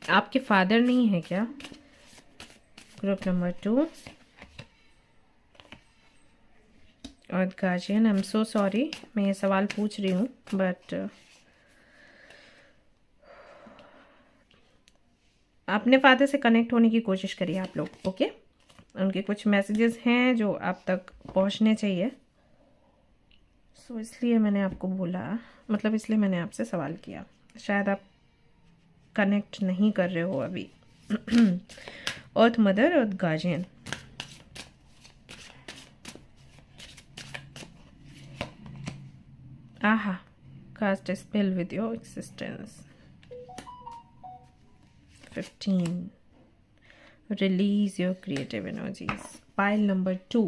आपके father नहीं है क्या? ग्रुप नंबर 2 और guardian. I am so sorry मैं ये सवाल पूछ रही हूँ, बट अपने फादर से कनेक्ट होने की कोशिश करिए आप लोग। ओके, उनके कुछ मैसेजेस हैं जो आप तक पहुँचने चाहिए। सो इसलिए मैंने आपको बोला, मतलब इसलिए मैंने आपसे सवाल किया। शायद आप कनेक्ट नहीं कर रहे हो अभी। अर्थ मदर और गार्जियन। आहा, cast a spell with your existence. 15. Release your creative energies. Pile number 2.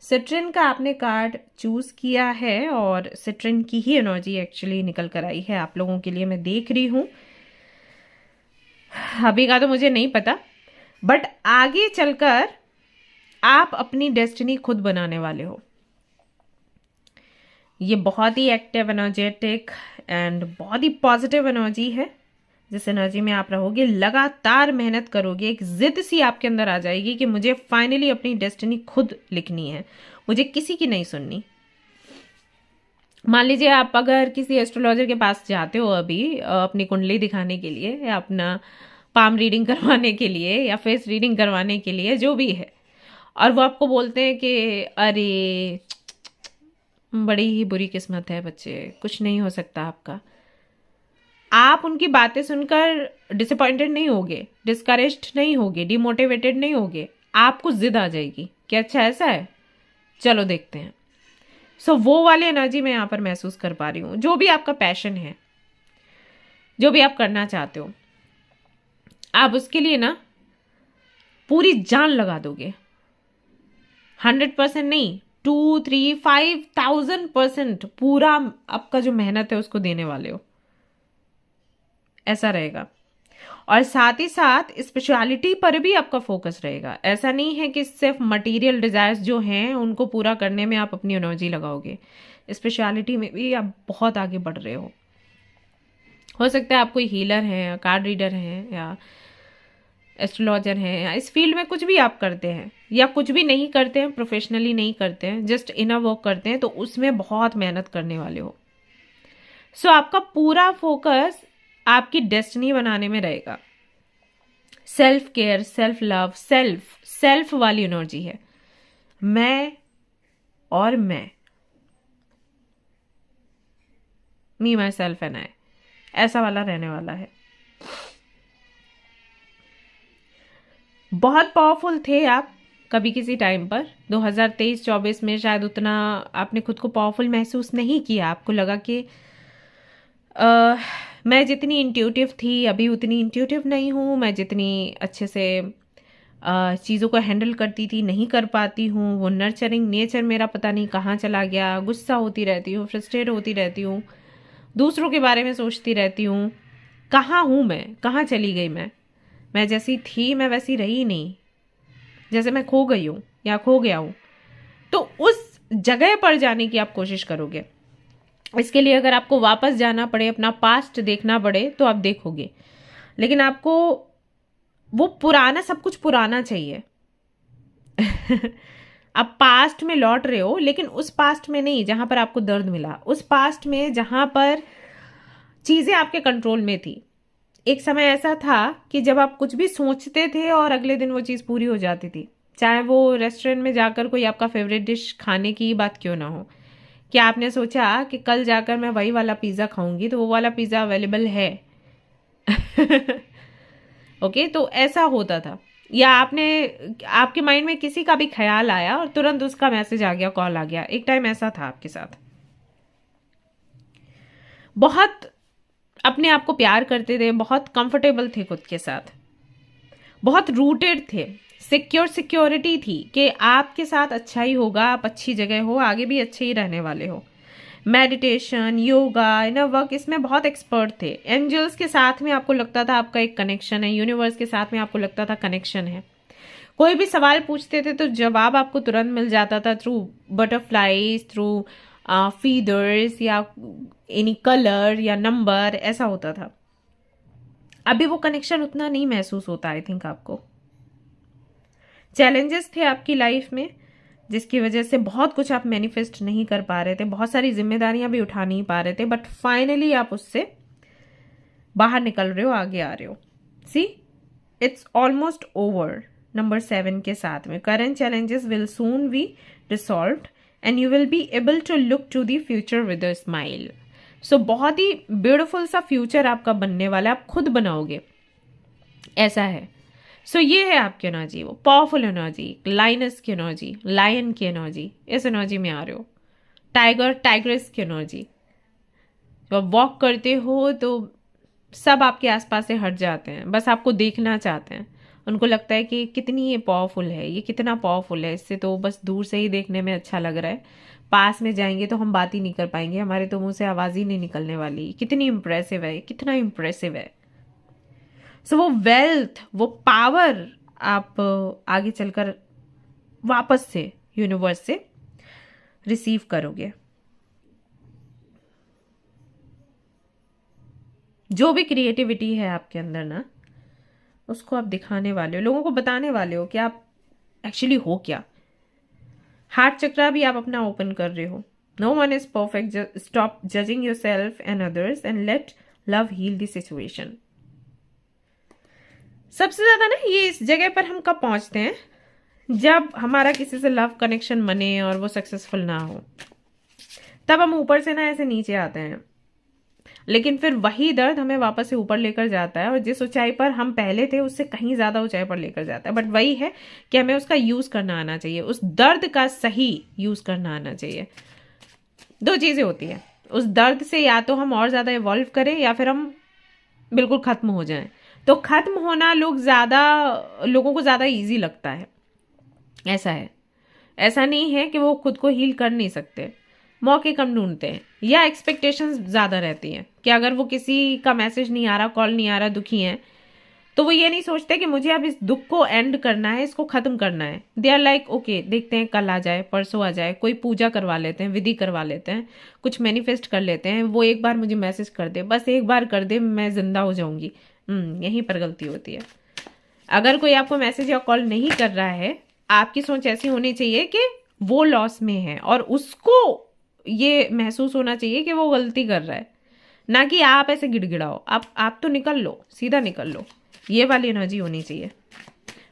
Citrine का आपने कार्ड चूज किया है और सिट्रिन की ही एनर्जी एक्चुअली निकल कर आई है आप लोगों के लिए। मैं देख रही हूँ, अभी का तो मुझे नहीं पता, बट आगे चलकर आप अपनी डेस्टिनी खुद बनाने वाले हो। ये बहुत ही एक्टिव, एनर्जेटिक एंड बहुत ही पॉजिटिव एनर्जी है। जिस एनर्जी में आप रहोगे, लगातार मेहनत करोगे, एक जिद सी आपके अंदर आ जाएगी कि मुझे फाइनली अपनी डेस्टिनी खुद लिखनी है, मुझे किसी की नहीं सुननी। मान लीजिए आप अगर किसी एस्ट्रोलॉजर के पास जाते हो अभी अपनी कुंडली दिखाने के लिए, या अपना पाम रीडिंग करवाने के लिए, या फेस रीडिंग करवाने के लिए, जो भी है, और वो आपको बोलते हैं कि अरे बड़ी ही बुरी किस्मत है बच्चे, कुछ नहीं हो सकता आपका। आप उनकी बातें सुनकर डिसअपॉइंटेड नहीं होगे, डिस्करेज्ड नहीं होगे, डिमोटिवेटेड नहीं होगे, आपको जिद आ जाएगी कि अच्छा ऐसा है, चलो देखते हैं। सो वो वाली एनर्जी मैं यहाँ पर महसूस कर पा रही हूँ। जो भी आपका पैशन है, जो भी आप करना चाहते हो, आप उसके लिए ना पूरी जान लगा दोगे। 100% नहीं, 2, 3, 5,000% पूरा आपका जो मेहनत है उसको देने वाले हो, ऐसा रहेगा। और साथ ही साथ स्पिरिचुअलिटी पर भी आपका फोकस रहेगा। ऐसा नहीं है कि सिर्फ मटेरियल डिजायर्स जो हैं उनको पूरा करने में आप अपनी एनर्जी लगाओगे, स्पिरिचुअलिटी में भी आप बहुत आगे बढ़ रहे हो सकता है आप कोई हीलर हैं, कार्ड रीडर हैं, या एस्ट्रोलॉजर हैं, या इस फील्ड में कुछ भी आप करते हैं, या कुछ भी नहीं करते हैं, प्रोफेशनली नहीं करते हैं, जस्ट इनर वर्क करते हैं, तो उसमें बहुत मेहनत करने वाले हो। सो आपका पूरा फोकस आपकी डेस्टिनी बनाने में रहेगा। Self care, self love, self वाली एनर्जी है। मैं और मैं, मी माई सेल्फ एंड आई, ऐसा वाला रहने वाला है। बहुत पावरफुल थे आप कभी किसी टाइम पर। 2023-24 में शायद उतना आपने खुद को पावरफुल महसूस नहीं किया। आपको लगा कि मैं जितनी इंट्यूटिव थी अभी उतनी इंट्यूटिव नहीं हूँ, मैं जितनी अच्छे से चीज़ों को हैंडल करती थी नहीं कर पाती हूँ। वो नर्चरिंग नेचर मेरा पता नहीं कहाँ चला गया। गुस्सा होती रहती हूँ, फ्रस्ट्रेट होती रहती हूँ, दूसरों के बारे में सोचती रहती हूँ। कहाँ हूँ मैं, कहाँ चली गई मैं जैसी थी मैं वैसी रही नहीं, जैसे मैं खो गई हूँ या खो गया हूँ। तो उस जगह पर जाने की आप कोशिश करोगे। इसके लिए अगर आपको वापस जाना पड़े, अपना पास्ट देखना पड़े, तो आप देखोगे, लेकिन आपको वो पुराना, सब कुछ पुराना चाहिए। आप पास्ट में लौट रहे हो, लेकिन उस पास्ट में नहीं जहां पर आपको दर्द मिला, उस पास्ट में जहां पर चीजें आपके कंट्रोल में थी। एक समय ऐसा था कि जब आप कुछ भी सोचते थे और अगले दिन वो चीज पूरी हो जाती थी। चाहे वो रेस्टोरेंट में जाकर कोई आपका फेवरेट डिश खाने की बात क्यों ना हो, कि आपने सोचा कि कल जाकर मैं वही वाला पिज़्ज़ा खाऊंगी, तो वो वाला पिज़्ज़ा अवेलेबल है। ओके, तो ऐसा होता था। या आपने, आपके माइंड में किसी का भी ख्याल आया और तुरंत उसका मैसेज आ गया, कॉल आ गया। एक टाइम ऐसा था आपके साथ। बहुत अपने आप को प्यार करते थे, बहुत कंफर्टेबल थे खुद के साथ, बहुत रूटेड थे, सिक्योरिटी थी कि आपके साथ अच्छा ही होगा, आप अच्छी जगह हो, आगे भी अच्छे ही रहने वाले हो। मेडिटेशन, योगा, इनर वर्क, इसमें बहुत एक्सपर्ट थे। एंजल्स के साथ में आपको लगता था आपका एक कनेक्शन है, यूनिवर्स के साथ में आपको लगता था कनेक्शन है। कोई भी सवाल पूछते थे तो जवाब आपको तुरंत मिल जाता था, थ्रू बटरफ्लाईज, थ्रू फीदर्स, या एनी कलर या नंबर, ऐसा होता था। अभी वो कनेक्शन उतना नहीं महसूस होता, आई थिंक आपको। चैलेंजेस थे आपकी लाइफ में, जिसकी वजह से बहुत कुछ आप मैनिफेस्ट नहीं कर पा रहे थे, बहुत सारी जिम्मेदारियां भी उठा नहीं पा रहे थे, बट फाइनली आप उससे बाहर निकल रहे हो, आगे आ रहे हो। See, it's almost over. Number 7 के साथ में, current challenges will soon be resolved and you will be able to look to the future with a smile. So बहुत ही ब्यूटिफुल सा फ्यूचर आपका बनने वाला है, आप खुद बनाओगे, ऐसा है। सो ये है आपकी एनर्जी, वो पावरफुल एनर्जी, लाइनस की एनर्जी, लायन की एनर्जी, इस एनर्जी में आ रहे हो। टाइगर, टाइग्रेस की एनर्जी। जब आप वॉक करते हो तो सब आपके आसपास से हट जाते हैं, बस आपको देखना चाहते हैं। उनको लगता है कि कितनी ये पावरफुल है, ये कितना पावरफुल है, इससे तो बस दूर से ही देखने में अच्छा लग रहा है, पास में जाएंगे तो हम बात ही नहीं कर पाएंगे, हमारे तो मुंह से आवाज़ ही नहीं निकलने वाली, कितनी इंप्रेसिव है, कितना इंप्रेसिव है। सो वो वेल्थ, वो पावर आप आगे चलकर वापस से यूनिवर्स से रिसीव करोगे। जो भी क्रिएटिविटी है आपके अंदर ना, उसको आप दिखाने वाले हो, लोगों को बताने वाले हो कि आप एक्चुअली हो क्या। हार्ट चक्रा भी आप अपना ओपन कर रहे हो। No one is perfect, stop judging yourself and others and let love heal the situation. सबसे ज्यादा ना ये इस जगह पर हम कब पहुंचते हैं, जब हमारा किसी से लव कनेक्शन बने और वो सक्सेसफुल ना हो, तब हम ऊपर से ना ऐसे नीचे आते हैं। लेकिन फिर वही दर्द हमें वापस से ऊपर लेकर जाता है, और जिस ऊंचाई पर हम पहले थे उससे कहीं ज्यादा ऊंचाई पर लेकर जाता है। बट वही है कि हमें उसका यूज करना आना चाहिए, उस दर्द का सही यूज करना आना चाहिए। दो चीजें होती है, उस दर्द से या तो हम और ज्यादा इवॉल्व करें या फिर हम बिल्कुल खत्म हो जाएं। तो खत्म होना लोगों को ज्यादा इजी लगता है, ऐसा है। ऐसा नहीं है कि वो खुद को हील कर नहीं सकते, मौके कम ढूंढते हैं, या एक्सपेक्टेशंस ज़्यादा रहती हैं कि अगर वो किसी का मैसेज नहीं आ रहा, कॉल नहीं आ रहा, दुखी हैं, तो वो ये नहीं सोचते कि मुझे अब इस दुख को एंड करना है, इसको ख़त्म करना है। दे आर लाइक ओके, देखते हैं कल आ जाए, परसों आ जाए, कोई पूजा करवा लेते हैं, विधि करवा लेते हैं, कुछ मैनिफेस्ट कर लेते हैं, वो एक बार मुझे मैसेज कर दे, बस एक बार कर दे, मैं जिंदा हो जाऊंगी। यहीं पर गलती होती है। अगर कोई आपको मैसेज या कॉल नहीं कर रहा है, आपकी सोच ऐसी होनी चाहिए कि वो लॉस में है और उसको ये महसूस होना चाहिए कि वो गलती कर रहा है, ना कि आप ऐसे गिड़गिड़ाओ, आप तो निकल लो, सीधा निकल लो, ये वाली एनर्जी होनी चाहिए।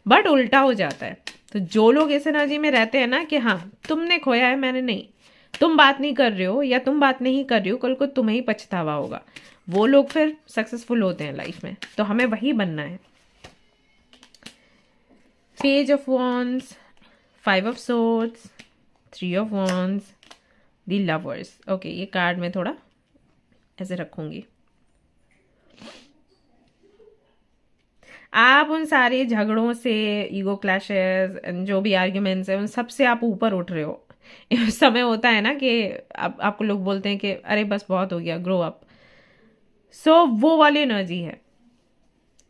बट उल्टा हो जाता है। तो जो लोग इस एनर्जी में रहते हैं ना कि हाँ तुमने खोया है, मैंने नहीं, तुम बात नहीं कर रहे हो या तुम बात नहीं कर रही हो, कल को तुम्हें ही पछतावा होगा, वो लोग फिर सक्सेसफुल होते हैं लाइफ में। तो हमें वही बनना है। Page of wands, 5 of swords, 3 of wands, the lovers. Okay, ये कार्ड मैं थोड़ा ऐसे रखूंगी। आप उन सारे झगड़ों से, ईगो क्लैशेस, जो भी आर्ग्यूमेंट्स है, उन सब से आप ऊपर उठ रहे हो। समय होता है ना कि आपको लोग बोलते हैं कि अरे बस बहुत हो गया, ग्रो अप। सो वो वाली एनर्जी है,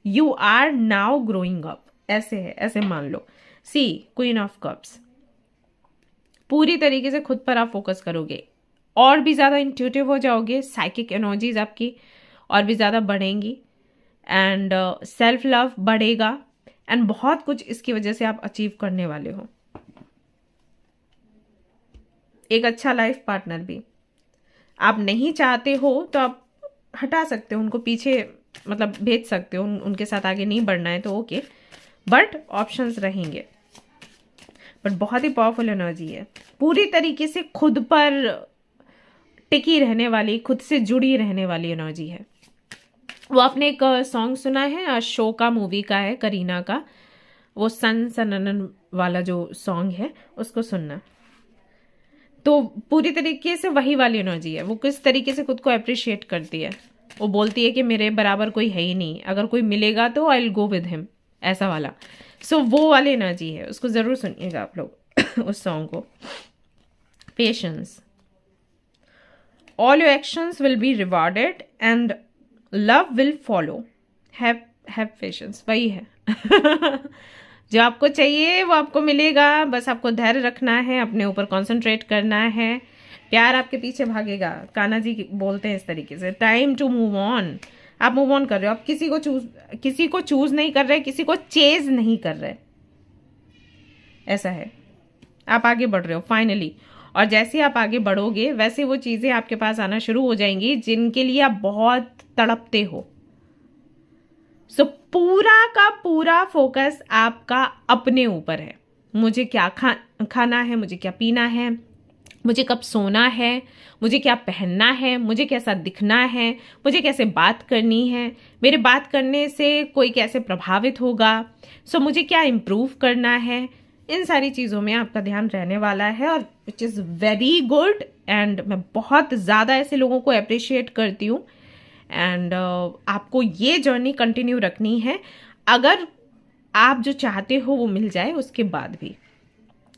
you are now growing up, ऐसे है, ऐसे मान लो। सी, क्वीन ऑफ कप्स, पूरी तरीके से खुद पर आप फोकस करोगे, और भी ज़्यादा इंट्यूटिव हो जाओगे, साइकिक एनर्जीज आपकी और भी ज़्यादा बढ़ेंगी, एंड सेल्फ लव बढ़ेगा, एंड बहुत कुछ इसकी वजह से आप अचीव करने वाले हो। एक अच्छा लाइफ पार्टनर भी आप नहीं चाहते हो तो आप हटा सकते हो, उनको पीछे मतलब भेज सकते हो, उनके साथ आगे नहीं बढ़ना है तो ओके, बट ऑप्शंस रहेंगे। बट बहुत ही पावरफुल एनर्जी है, पूरी तरीके से खुद पर टिकी रहने वाली, खुद से जुड़ी रहने वाली एनर्जी है। वो आपने एक सॉन्ग सुना है, अशोका मूवी का है, करीना का, वो सन सननन वाला जो सॉन्ग है उसको सुनना। तो पूरी तरीके से वही वाली एनर्जी है। वो किस तरीके से खुद को अप्रिशिएट करती है, वो बोलती है कि मेरे बराबर कोई है ही नहीं, अगर कोई मिलेगा तो I will go with him, ऐसा वाला। सो वो वाली एनर्जी है, उसको ज़रूर सुनिएगा आप लोग उस सॉन्ग को। Patience, all your actions will be rewarded and love will follow, have patience, वही है जो आपको चाहिए वो आपको मिलेगा, बस आपको धैर्य रखना है, अपने ऊपर कॉन्सेंट्रेट करना है, प्यार आपके पीछे भागेगा। कान्हा जी बोलते हैं इस तरीके से, टाइम टू मूव ऑन। आप मूव ऑन कर रहे हो, आप किसी को चूज नहीं कर रहे, किसी को चेज नहीं कर रहे, ऐसा है। आप आगे बढ़ रहे हो फाइनली, और जैसे आप आगे बढ़ोगे वैसे वो चीजें आपके पास आना शुरू हो जाएंगी जिनके लिए आप बहुत तड़पते हो। सो पूरा का पूरा फोकस आपका अपने ऊपर है। मुझे क्या खाना है, मुझे क्या पीना है, मुझे कब सोना है, मुझे क्या पहनना है, मुझे कैसा दिखना है, मुझे कैसे बात करनी है, मेरे बात करने से कोई कैसे प्रभावित होगा, सो मुझे क्या इम्प्रूव करना है, इन सारी चीज़ों में आपका ध्यान रहने वाला है, और which is very good. And मैं बहुत ज़्यादा ऐसे लोगों को अप्रिशिएट करती हूँ। एंड आपको ये जर्नी कंटिन्यू रखनी है, अगर आप जो चाहते हो वो मिल जाए उसके बाद भी।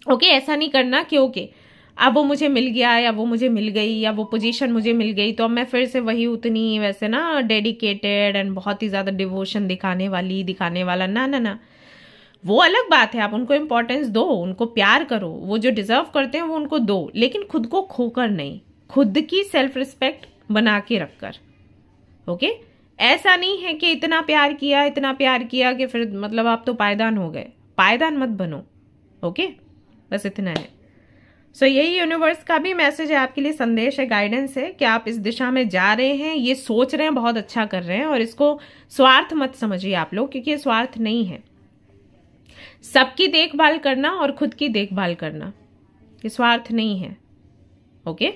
ओके, ऐसा नहीं करना कि ओके अब वो मुझे मिल गया, या वो मुझे मिल गई, या वो पोजीशन मुझे मिल गई, तो अब मैं फिर से वही उतनी वैसे ना डेडिकेटेड एंड बहुत ही ज़्यादा डिवोशन दिखाने वाला, ना ना ना, वो अलग बात है। आप उनको इम्पोर्टेंस दो, उनको प्यार करो, वो जो डिजर्व करते हैं वो उनको दो, लेकिन खुद को खोकर नहीं, खुद की सेल्फ रिस्पेक्ट बना के रखकर। ओके, ऐसा नहीं है कि इतना प्यार किया कि फिर मतलब आप तो पायदान हो गए। पायदान मत बनो। ओके, बस इतना है। सो यही यूनिवर्स का भी मैसेज है आपके लिए, संदेश है, गाइडेंस है कि आप इस दिशा में जा रहे हैं, ये सोच रहे हैं, बहुत अच्छा कर रहे हैं, और इसको स्वार्थ मत समझिए आप लोग, क्योंकि ये स्वार्थ नहीं है। सबकी देखभाल करना और खुद की देखभाल करना ये स्वार्थ नहीं है। ओके,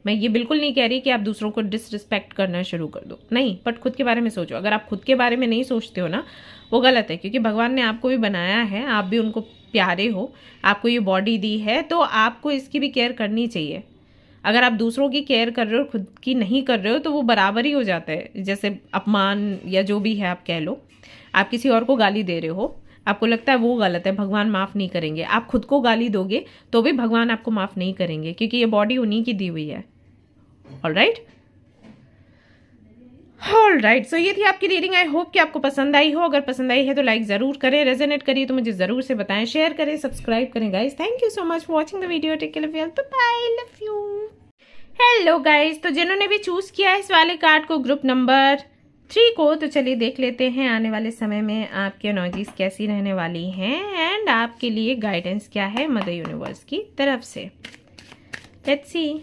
मैं ये बिल्कुल नहीं कह रही कि आप दूसरों को डिसरिस्पेक्ट करना शुरू कर दो, नहीं, बट खुद के बारे में सोचो। अगर आप खुद के बारे में नहीं सोचते हो ना, वो गलत है, क्योंकि भगवान ने आपको भी बनाया है, आप भी उनको प्यारे हो, आपको ये बॉडी दी है, तो आपको इसकी भी केयर करनी चाहिए। अगर आप दूसरों की केयर कर रहे हो, खुद की नहीं कर रहे हो, तो वो बराबर ही हो जाता है। जैसे अपमान या जो भी है आप कह लो, आप किसी और को गाली दे रहे हो, आपको लगता है वो गलत है, भगवान माफ़ नहीं करेंगे, आप खुद को गाली दोगे तो भी भगवान आपको माफ़ नहीं करेंगे, क्योंकि ये बॉडी उन्हीं की दी हुई है। ऑल राइट, सो ये थी आपकी रीडिंग। आई होप कि आपको पसंद आई हो। अगर पसंद आई है तो लाइक ज़रूर करें, रेजोनेट करिए तो मुझे ज़रूर से बताएं, शेयर करें, सब्सक्राइब करें guys. Thank you so much for watching the video, take care, bye, love you. Hello guys, तो जिन्होंने भी चूज़ किया है इस वाले कार्ड को, ग्रुप नंबर 3 को, तो चलिए देख लेते हैं आने वाले समय में आपकी एनर्जीज कैसी रहने वाली हैं एंड आपके लिए गाइडेंस क्या है मदर यूनिवर्स की तरफ से। Let's see.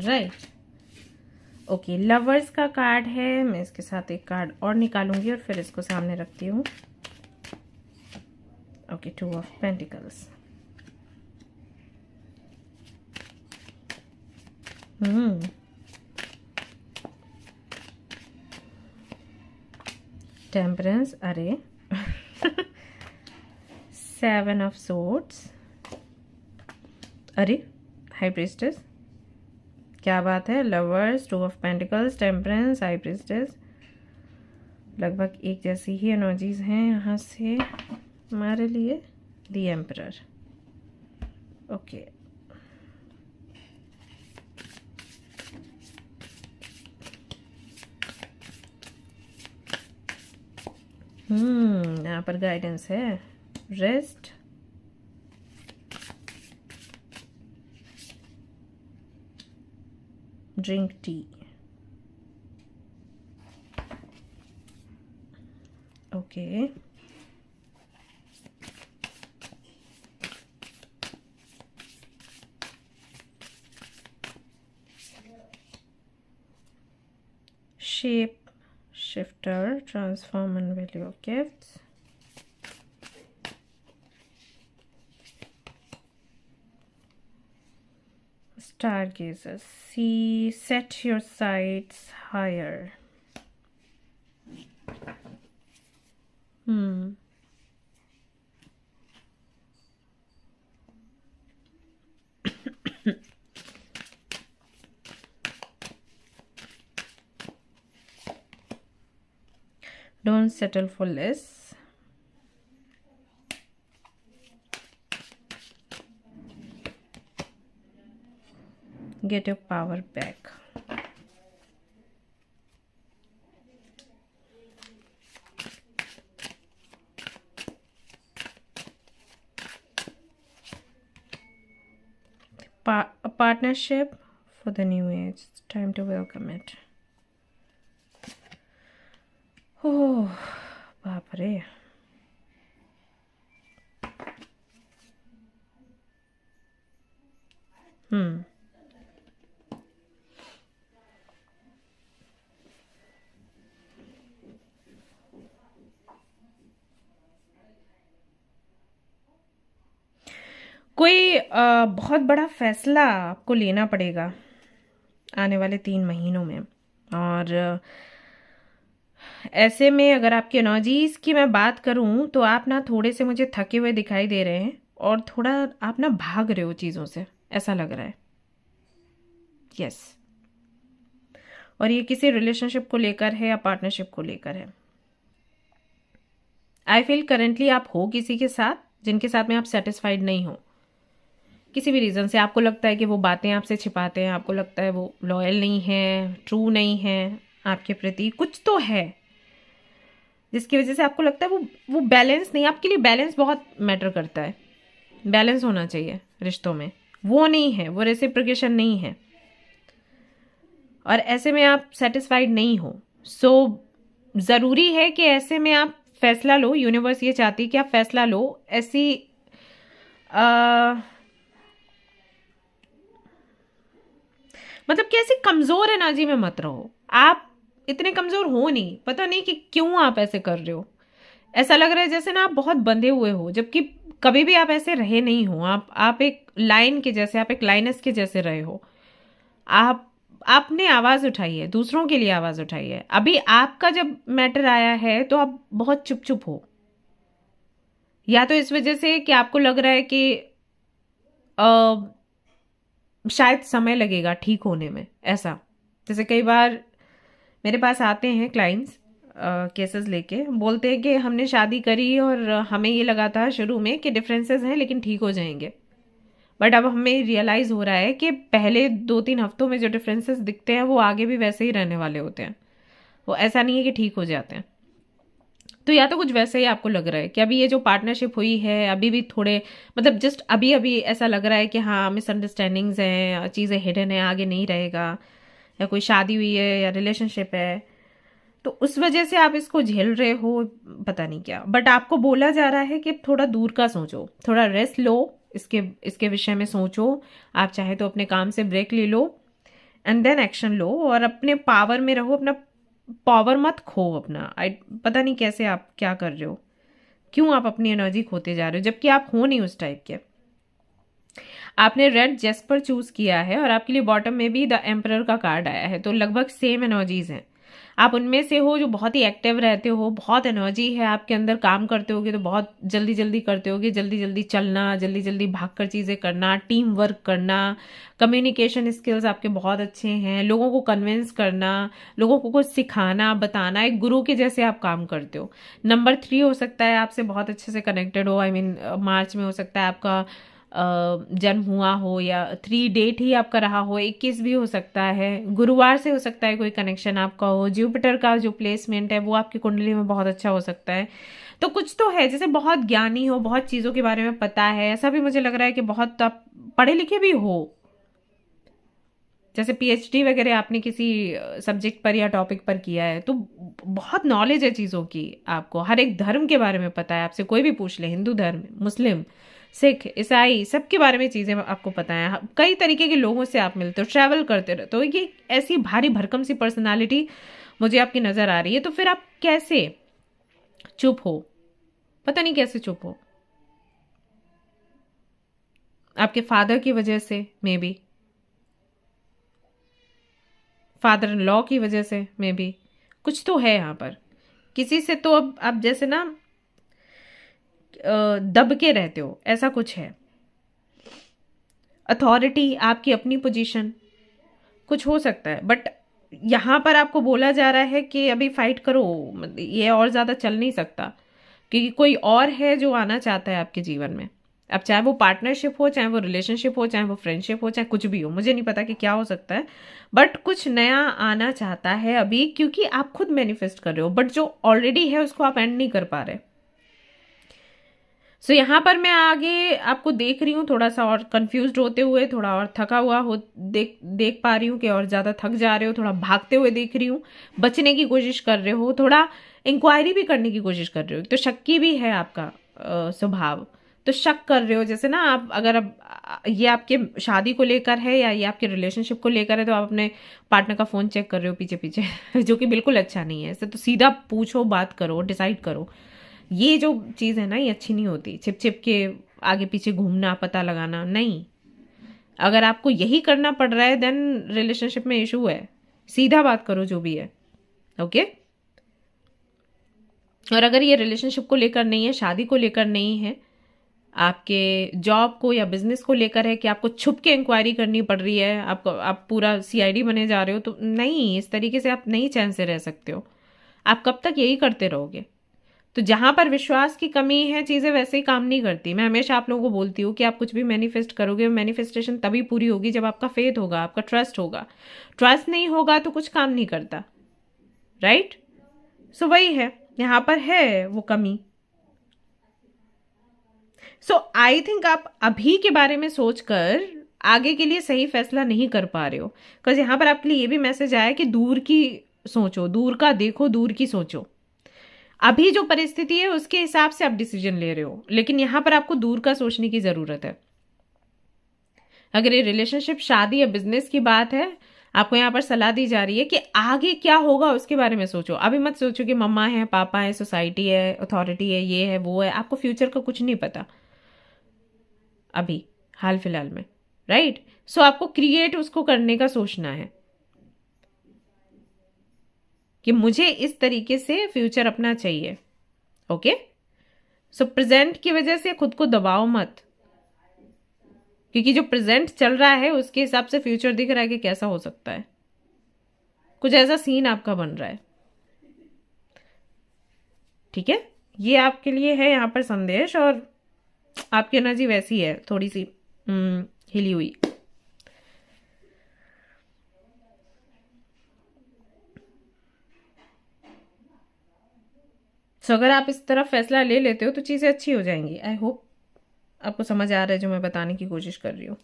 Right, okay, lovers का कार्ड है। मैं इसके साथ एक कार्ड और निकालूंगी और फिर इसको सामने रखती हूँ। Okay, 2 of pentacles. टेम्परेंस, अरे 7 ऑफ सोर्ड्स, अरे हाई प्रीस्टेस, क्या बात है। Lovers, 2 of pentacles, temperance, high priestess, लगभग एक जैसी ही एनर्जीज हैं यहाँ से हमारे लिए। द एम्परर, ओके, यहाँ पर गाइडेंस है, rest, drink tea. Okay, shape shifter, transform and value of gifts, stargazers, see, set your sights higher. Don't settle for less. Get your power back. A partnership for the new age. It's time to welcome it. Oh, बाप रे। कोई बहुत बड़ा फैसला आपको लेना पड़ेगा आने वाले 3 महीनों में, और ऐसे में अगर आपकी एनर्जीज की मैं बात करूं तो आप ना थोड़े से मुझे थके हुए दिखाई दे रहे हैं, और थोड़ा आप ना भाग रहे हो चीज़ों से, ऐसा लग रहा है। यस, और ये किसी रिलेशनशिप को लेकर है या पार्टनरशिप को लेकर है। आई फील करेंटली आप हो किसी के साथ जिनके साथ में आप सेटिस्फाइड नहीं हो, किसी भी रीज़न से। आपको लगता है कि वो बातें आपसे छिपाते हैं, आपको लगता है वो लॉयल नहीं है, ट्रू नहीं है आपके प्रति, कुछ तो है जिसकी वजह से आपको लगता है वो बैलेंस नहीं। आपके लिए बैलेंस बहुत मैटर करता है, बैलेंस होना चाहिए रिश्तों में, वो नहीं है, वो रेसिप्रोकेशन नहीं है, और ऐसे में आप सेटिस्फाइड नहीं हो। सो ज़रूरी है कि ऐसे में आप फैसला लो। यूनिवर्स ये चाहती है कि आप फैसला लो। ऐसी मतलब कि ऐसी कमज़ोर एनर्जी में मत रहो। आप इतने कमज़ोर हो नहीं, पता नहीं कि क्यों आप ऐसे कर रहे हो। ऐसा लग रहा है जैसे ना आप बहुत बंधे हुए हो, जबकि कभी भी आप ऐसे रहे नहीं हो। आप एक लाइन के जैसे, आप एक लाइनस के जैसे रहे हो। आपने आवाज़ उठाई है, दूसरों के लिए आवाज़ उठाई है। अभी आपका जब मैटर आया है तो आप बहुत चुप चुप हो, या तो इस वजह से कि आपको लग रहा है कि शायद समय लगेगा ठीक होने में। ऐसा जैसे कई बार मेरे पास आते हैं क्लाइंट्स केसेस लेके, बोलते हैं कि हमने शादी करी और हमें ये लगा था शुरू में कि डिफरेंसेस हैं लेकिन ठीक हो जाएंगे, बट अब हमें रियलाइज़ हो रहा है कि पहले 2-3 हफ्तों में जो डिफरेंसेस दिखते हैं वो आगे भी वैसे ही रहने वाले होते हैं। वो ऐसा नहीं है कि ठीक हो जाते हैं। तो या तो कुछ वैसे ही आपको लग रहा है कि अभी ये जो पार्टनरशिप हुई है अभी भी थोड़े, मतलब जस्ट अभी अभी ऐसा लग रहा है कि हाँ मिसअंडरस्टैंडिंग्स हैं, चीज़ें हिडन है, आगे नहीं रहेगा, या कोई शादी हुई है या रिलेशनशिप है, तो उस वजह से आप इसको झेल रहे हो, पता नहीं क्या। बट आपको बोला जा रहा है कि थोड़ा दूर का सोचो, थोड़ा रेस्ट लो, इसके विषय में सोचो। आप चाहे तो अपने काम से ब्रेक ले लो एंड देन एक्शन लो, और अपने पावर में रहो। अपना पावर मत खो अपना। पता नहीं कैसे आप क्या कर रहे हो, क्यों आप अपनी एनर्जी खोते जा रहे हो, जबकि आप हो नहीं उस टाइप के। आपने रेड जेस्पर चूज किया है और आपके लिए बॉटम में भी द एम्परर का कार्ड आया है, तो लगभग सेम एनर्जीज हैं। आप उनमें से हो जो बहुत ही एक्टिव रहते हो, बहुत एनर्जी है आपके अंदर, काम करते होगे तो बहुत जल्दी जल्दी करते होगे, जल्दी जल्दी चलना, जल्दी जल्दी भागकर चीज़ें करना, टीम वर्क करना, कम्युनिकेशन स्किल्स आपके बहुत अच्छे हैं, लोगों को कन्विंस करना, लोगों को कुछ सिखाना बताना, एक गुरु के जैसे आप काम करते हो। नंबर 3 हो सकता है आपसे बहुत अच्छे से कनेक्टेड हो, आई मीन मार्च में हो सकता है आपका जन्म हुआ हो, या 3 डेट ही आपका रहा हो, 21 भी हो सकता है, गुरुवार से हो सकता है कोई कनेक्शन आपका हो, जुपिटर का जो प्लेसमेंट है वो आपकी कुंडली में बहुत अच्छा हो सकता है। तो कुछ तो है, जैसे बहुत ज्ञानी हो, बहुत चीज़ों के बारे में पता है, ऐसा भी मुझे लग रहा है कि बहुत आप पढ़े लिखे भी हो, जैसे पीएचडी वगैरह आपने किसी सब्जेक्ट पर या टॉपिक पर किया है, तो बहुत नॉलेज है चीज़ों की, आपको हर एक धर्म के बारे में पता है, आपसे कोई भी पूछ ले, हिंदू धर्म, मुस्लिम, सिख, ईसाई, सबके बारे में चीज़ें आपको पता है, कई तरीके के लोगों से आप मिलते हो, ट्रैवल करते रहते हो, ये ऐसी भारी भरकम सी पर्सनालिटी मुझे आपकी नज़र आ रही है। तो फिर आप कैसे चुप हो, पता नहीं कैसे चुप हो, आपके फादर की वजह से, may be father in law की वजह से, मे बी कुछ तो है यहाँ पर, किसी से तो अब आप जैसे ना दब के रहते हो, ऐसा कुछ है। अथॉरिटी, आपकी अपनी पोजीशन, कुछ हो सकता है, बट यहाँ पर आपको बोला जा रहा है कि अभी फाइट करो, ये और ज़्यादा चल नहीं सकता, क्योंकि कोई और है जो आना चाहता है आपके जीवन में। अब चाहे वो पार्टनरशिप हो, चाहे वो रिलेशनशिप हो, चाहे वो फ्रेंडशिप हो, चाहे कुछ भी हो, मुझे नहीं पता कि क्या हो सकता है, बट कुछ नया आना चाहता है अभी, क्योंकि आप खुद मैनिफेस्ट कर रहे हो, बट जो ऑलरेडी है उसको आप एंड नहीं कर पा रहे। सो यहाँ पर मैं आगे आपको देख रही हूँ थोड़ा सा और कंफ्यूज्ड होते हुए, थोड़ा और थका हुआ हो, देख पा रही हूँ कि और ज़्यादा थक जा रहे हो, थोड़ा भागते हुए देख रही हूँ, बचने की कोशिश कर रहे हो, थोड़ा इंक्वायरी भी करने की कोशिश कर रहे हो, तो शक्की भी है आपका स्वभाव, तो शक कर रहे हो, जैसे ना आप अगर अब ये आपके शादी को लेकर है या ये आपके रिलेशनशिप को लेकर है, तो आप अपने पार्टनर का फ़ोन चेक कर रहे हो पीछे पीछे जो कि बिल्कुल अच्छा नहीं है। ऐसे तो सीधा पूछो, बात करो, डिसाइड करो, ये जो चीज़ है ना ये अच्छी नहीं होती, छिप छिप के आगे पीछे घूमना, पता लगाना नहीं। अगर आपको यही करना पड़ रहा है देन रिलेशनशिप में इशू है, सीधा बात करो जो भी है, ओके। और अगर ये रिलेशनशिप को लेकर नहीं है, शादी को लेकर नहीं है, आपके जॉब को या बिजनेस को लेकर है कि आपको छुप के इंक्वायरी करनी पड़ रही है, आपको आप पूरा सीआईडी बने जा रहे हो, तो नहीं, इस तरीके से आप नहीं चैन से रह सकते हो। आप कब तक यही करते रहोगे? तो जहां पर विश्वास की कमी है, चीज़ें वैसे ही काम नहीं करती। मैं हमेशा आप लोगों को बोलती हूँ कि आप कुछ भी मैनिफेस्ट करोगे, मैनिफेस्टेशन तभी पूरी होगी जब आपका फेथ होगा, आपका ट्रस्ट होगा। ट्रस्ट नहीं होगा तो कुछ काम नहीं करता, राइट। सो वही है, यहाँ पर है वो कमी। सो आई थिंक आप अभी के बारे में सोचकर आगे के लिए सही फैसला नहीं कर पा रहे हो, बिकॉज यहाँ पर आपके लिए ये भी मैसेज आया कि दूर की सोचो, दूर का देखो, दूर की सोचो। अभी जो परिस्थिति है उसके हिसाब से आप डिसीजन ले रहे हो, लेकिन यहां पर आपको दूर का सोचने की जरूरत है। अगर ये रिलेशनशिप, शादी या बिजनेस की बात है, आपको यहाँ पर सलाह दी जा रही है कि आगे क्या होगा उसके बारे में सोचो। अभी मत सोचो कि मम्मा है, पापा है, सोसाइटी है, अथॉरिटी है, ये है, वो है। आपको फ्यूचर का कुछ नहीं पता अभी हाल फिलहाल में, राइट। सो आपको क्रिएट उसको करने का सोचना है कि मुझे इस तरीके से फ्यूचर अपना चाहिए, ओके। सो प्रेजेंट की वजह से खुद को दबाओ मत, क्योंकि जो प्रेजेंट चल रहा है उसके हिसाब से फ्यूचर दिख रहा है कि कैसा हो सकता है, कुछ ऐसा सीन आपका बन रहा है, ठीक है। ये आपके लिए है यहाँ पर संदेश, और आपकी एनर्जी वैसी है, थोड़ी सी हिली हुई। सो अगर आप इस तरफ फैसला ले लेते हो तो चीज़ें अच्छी हो जाएंगी। आई होप आपको समझ आ रहा है जो मैं बताने की कोशिश कर रही हूँ।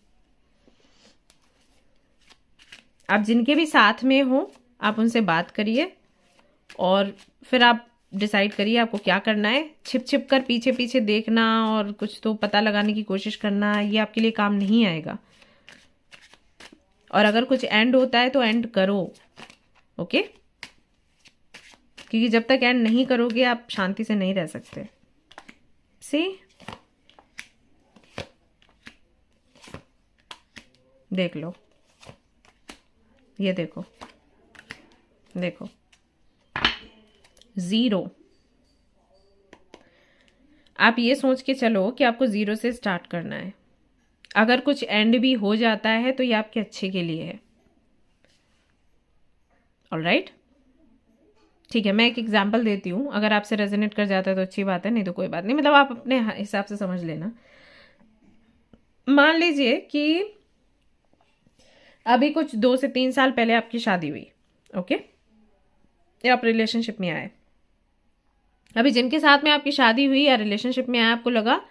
आप जिनके भी साथ में हो, आप उनसे बात करिए और फिर आप डिसाइड करिए आपको क्या करना है। छिप छिप कर पीछे पीछे देखना और कुछ तो पता लगाने की कोशिश करना, ये आपके लिए काम नहीं आएगा। और अगर कुछ एंड होता है तो एंड करो, ओके। क्योंकि जब तक एंड नहीं करोगे आप शांति से नहीं रह सकते। सी, देख लो, ये देखो, देखो 0। आप ये सोच के चलो कि आपको 0 से स्टार्ट करना है। अगर कुछ एंड भी हो जाता है तो ये आपके अच्छे के लिए है, ऑलराइट। ठीक है, मैं एक एग्जांपल देती हूँ, अगर आपसे रेजोनेट कर जाता है तो अच्छी बात है, नहीं तो कोई बात नहीं, मतलब आप अपने हिसाब से समझ लेना। मान लीजिए कि अभी कुछ 2 से 3 साल पहले आपकी शादी हुई, ओके, या आप रिलेशनशिप में आए। अभी जिनके साथ में आपकी शादी हुई या रिलेशनशिप में आए, आपको लगा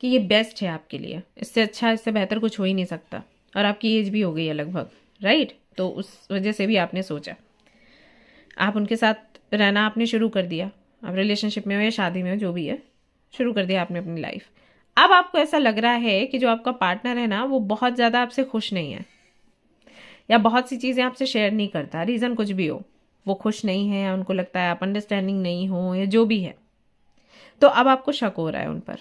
कि ये बेस्ट है आपके लिए, इससे अच्छा इससे बेहतर कुछ हो ही नहीं सकता, और आपकी एज भी हो गई है लगभग, राइट। तो उस वजह से भी आपने सोचा, आप उनके साथ रहना आपने शुरू कर दिया, आप रिलेशनशिप में हो या शादी में हो, जो भी है, शुरू कर दिया आपने अपनी लाइफ। अब आपको ऐसा लग रहा है कि जो आपका पार्टनर है ना, वो बहुत ज़्यादा आपसे खुश नहीं है, या बहुत सी चीज़ें आपसे शेयर नहीं करता, रीज़न कुछ भी हो, वो खुश नहीं है, या उनको लगता है आप अंडरस्टैंडिंग नहीं हो, या जो भी है। तो अब आपको शक हो रहा है उन पर,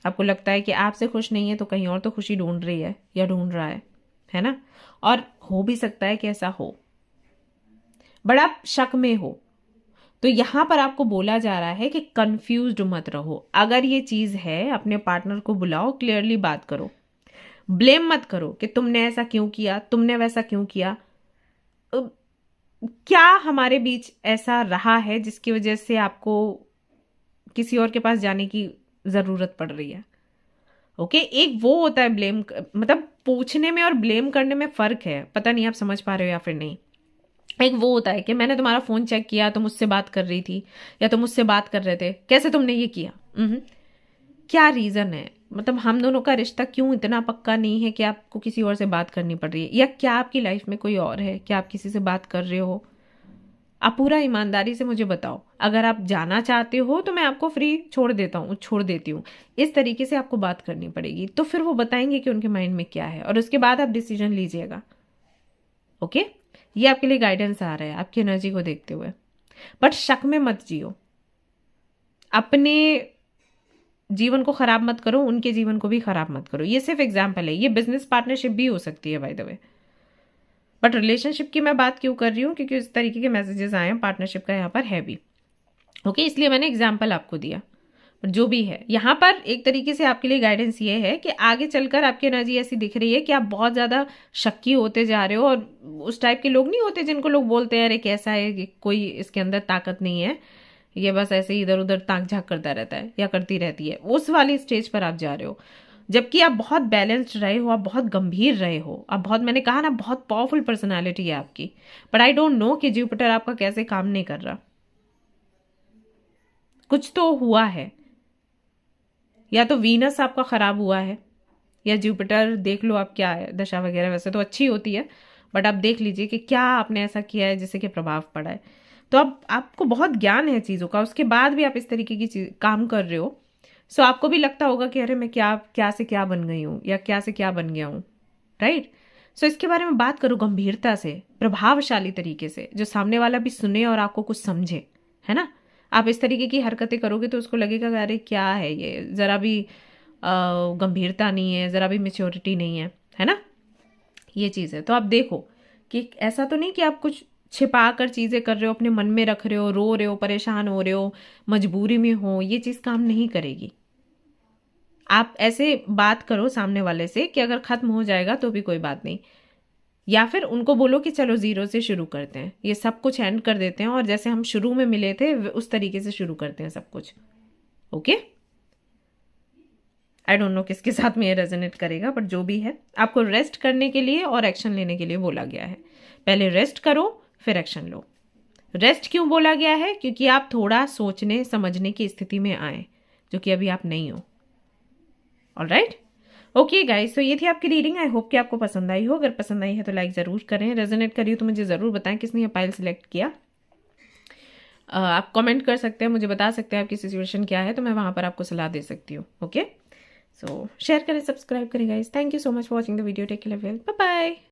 आपको लगता है कि आपसे खुश नहीं है तो कहीं और तो खुशी ढूंढ रही है या ढूंढ रहा है ना। और हो भी सकता है कि ऐसा हो, बड़ा आप शक में हो। तो यहां पर आपको बोला जा रहा है कि कंफ्यूज्ड मत रहो। अगर ये चीज है, अपने पार्टनर को बुलाओ, क्लियरली बात करो, ब्लेम मत करो कि तुमने ऐसा क्यों किया, तुमने वैसा क्यों किया, क्या हमारे बीच ऐसा रहा है जिसकी वजह से आपको किसी और के पास जाने की जरूरत पड़ रही है। ओके, एक वो होता है ब्लेम, मतलब पूछने में और ब्लेम करने में फर्क है, पता नहीं आप समझ पा रहे हो या फिर नहीं। एक वो होता है कि मैंने तुम्हारा फोन चेक किया, तुम मुझसे बात कर रही थी या तुम मुझसे बात कर रहे थे, कैसे तुमने ये किया, क्या रीजन है, मतलब हम दोनों का रिश्ता क्यों इतना पक्का नहीं है कि आपको किसी और से बात करनी पड़ रही है, या क्या आपकी लाइफ में कोई और है, क्या आप किसी से बात कर रहे हो। आप पूरा ईमानदारी से मुझे बताओ। अगर आप जाना चाहते हो तो मैं आपको फ्री छोड़ देती हूँ। इस तरीके से आपको बात करनी पड़ेगी, तो फिर वो बताएंगे कि उनके माइंड में क्या है, और उसके बाद आप डिसीजन लीजिएगा। ओके, ये आपके लिए गाइडेंस आ रहा है आपकी एनर्जी को देखते हुए। बट शक में मत जियो, अपने जीवन को खराब मत करो, उनके जीवन को भी खराब मत करो। ये सिर्फ एग्जाम्पल है, ये बिजनेस पार्टनरशिप भी हो सकती है by the way. But relationship की मैं बात क्यों कर रही हूँ, क्योंकि इस तरीके के मैसेजेस आए हैं, पार्टनरशिप का यहाँ पर है भी। ओके, इसलिए मैंने एग्जाम्पल आपको दिया। जो भी है, यहाँ पर एक तरीके से आपके लिए गाइडेंस ये है कि आगे चलकर आपकी एनर्जी ऐसी दिख रही है कि आप बहुत ज़्यादा शक्की होते जा रहे हो, और उस टाइप के लोग नहीं होते जिनको लोग बोलते हैं अरे कैसा है कि कोई इसके अंदर ताकत नहीं है, ये बस ऐसे ही इधर उधर ताक झाक करता रहता है या करती रहती है, उस वाली स्टेज पर आप जा रहे हो। जबकि आप बहुत बैलेंस्ड रहे हो, आप बहुत गंभीर रहे हो, आप बहुत, मैंने कहा ना, बहुत पावरफुल पर्सनैलिटी है आपकी। बट आई डोंट नो कि जुपिटर आपका कैसे काम नहीं कर रहा, कुछ तो हुआ है, या तो वीनस आपका खराब हुआ है, या जुपिटर देख लो आप क्या है दशा वगैरह, वैसे तो अच्छी होती है, बट आप देख लीजिए कि क्या आपने ऐसा किया है जिससे कि प्रभाव पड़ा है। तो अब आपको बहुत ज्ञान है चीज़ों का, उसके बाद भी आप इस तरीके की चीज काम कर रहे हो। सो आपको भी लगता होगा कि अरे मैं क्या क्या से क्या बन गई हूँ, या क्या से क्या बन गया हूँ, राइट। सो इसके बारे में बात करो गंभीरता से, प्रभावशाली तरीके से, जो सामने वाला भी सुने और आपको कुछ समझे, है ना। आप इस तरीके की हरकतें करोगे तो उसको लगेगा कि अरे क्या है ये, ज़रा भी गंभीरता नहीं है, ज़रा भी मेच्योरिटी नहीं है ना, ये चीज़ है। तो आप देखो कि ऐसा तो नहीं कि आप कुछ छिपा कर चीज़ें कर रहे हो, अपने मन में रख रहे हो, रो रहे हो, परेशान हो रहे हो, मजबूरी में हो, ये चीज़ काम नहीं करेगी। आप ऐसे बात करो सामने वाले से कि अगर खत्म हो जाएगा तो भी कोई बात नहीं, या फिर उनको बोलो कि चलो जीरो से शुरू करते हैं, ये सब कुछ एंड कर देते हैं, और जैसे हम शुरू में मिले थे उस तरीके से शुरू करते हैं सब कुछ। ओके, आई डोंट नो किसके साथ में ये रेजोनेट करेगा, बट जो भी है, आपको रेस्ट करने के लिए और एक्शन लेने के लिए बोला गया है। पहले रेस्ट करो फिर एक्शन लो। रेस्ट क्यों बोला गया है, क्योंकि आप थोड़ा सोचने समझने की स्थिति में आए, जो कि अभी आप नहीं हो। ऑलराइट, ओके गाइस, तो ये थी आपकी रीडिंग। आई होप कि आपको पसंद आई हो। अगर पसंद आई है तो लाइक ज़रूर करें, रेजोनेट करिए तो मुझे ज़रूर बताएं किसने ये पाइल सिलेक्ट किया। आप कमेंट कर सकते हैं, मुझे बता सकते हैं आपकी सिचुएशन क्या है, तो मैं वहाँ पर आपको सलाह दे सकती हूँ। ओके, सो शेयर करें, सब्सक्राइब करें guys. Thank you so much for watching the video. Take care, bye bye.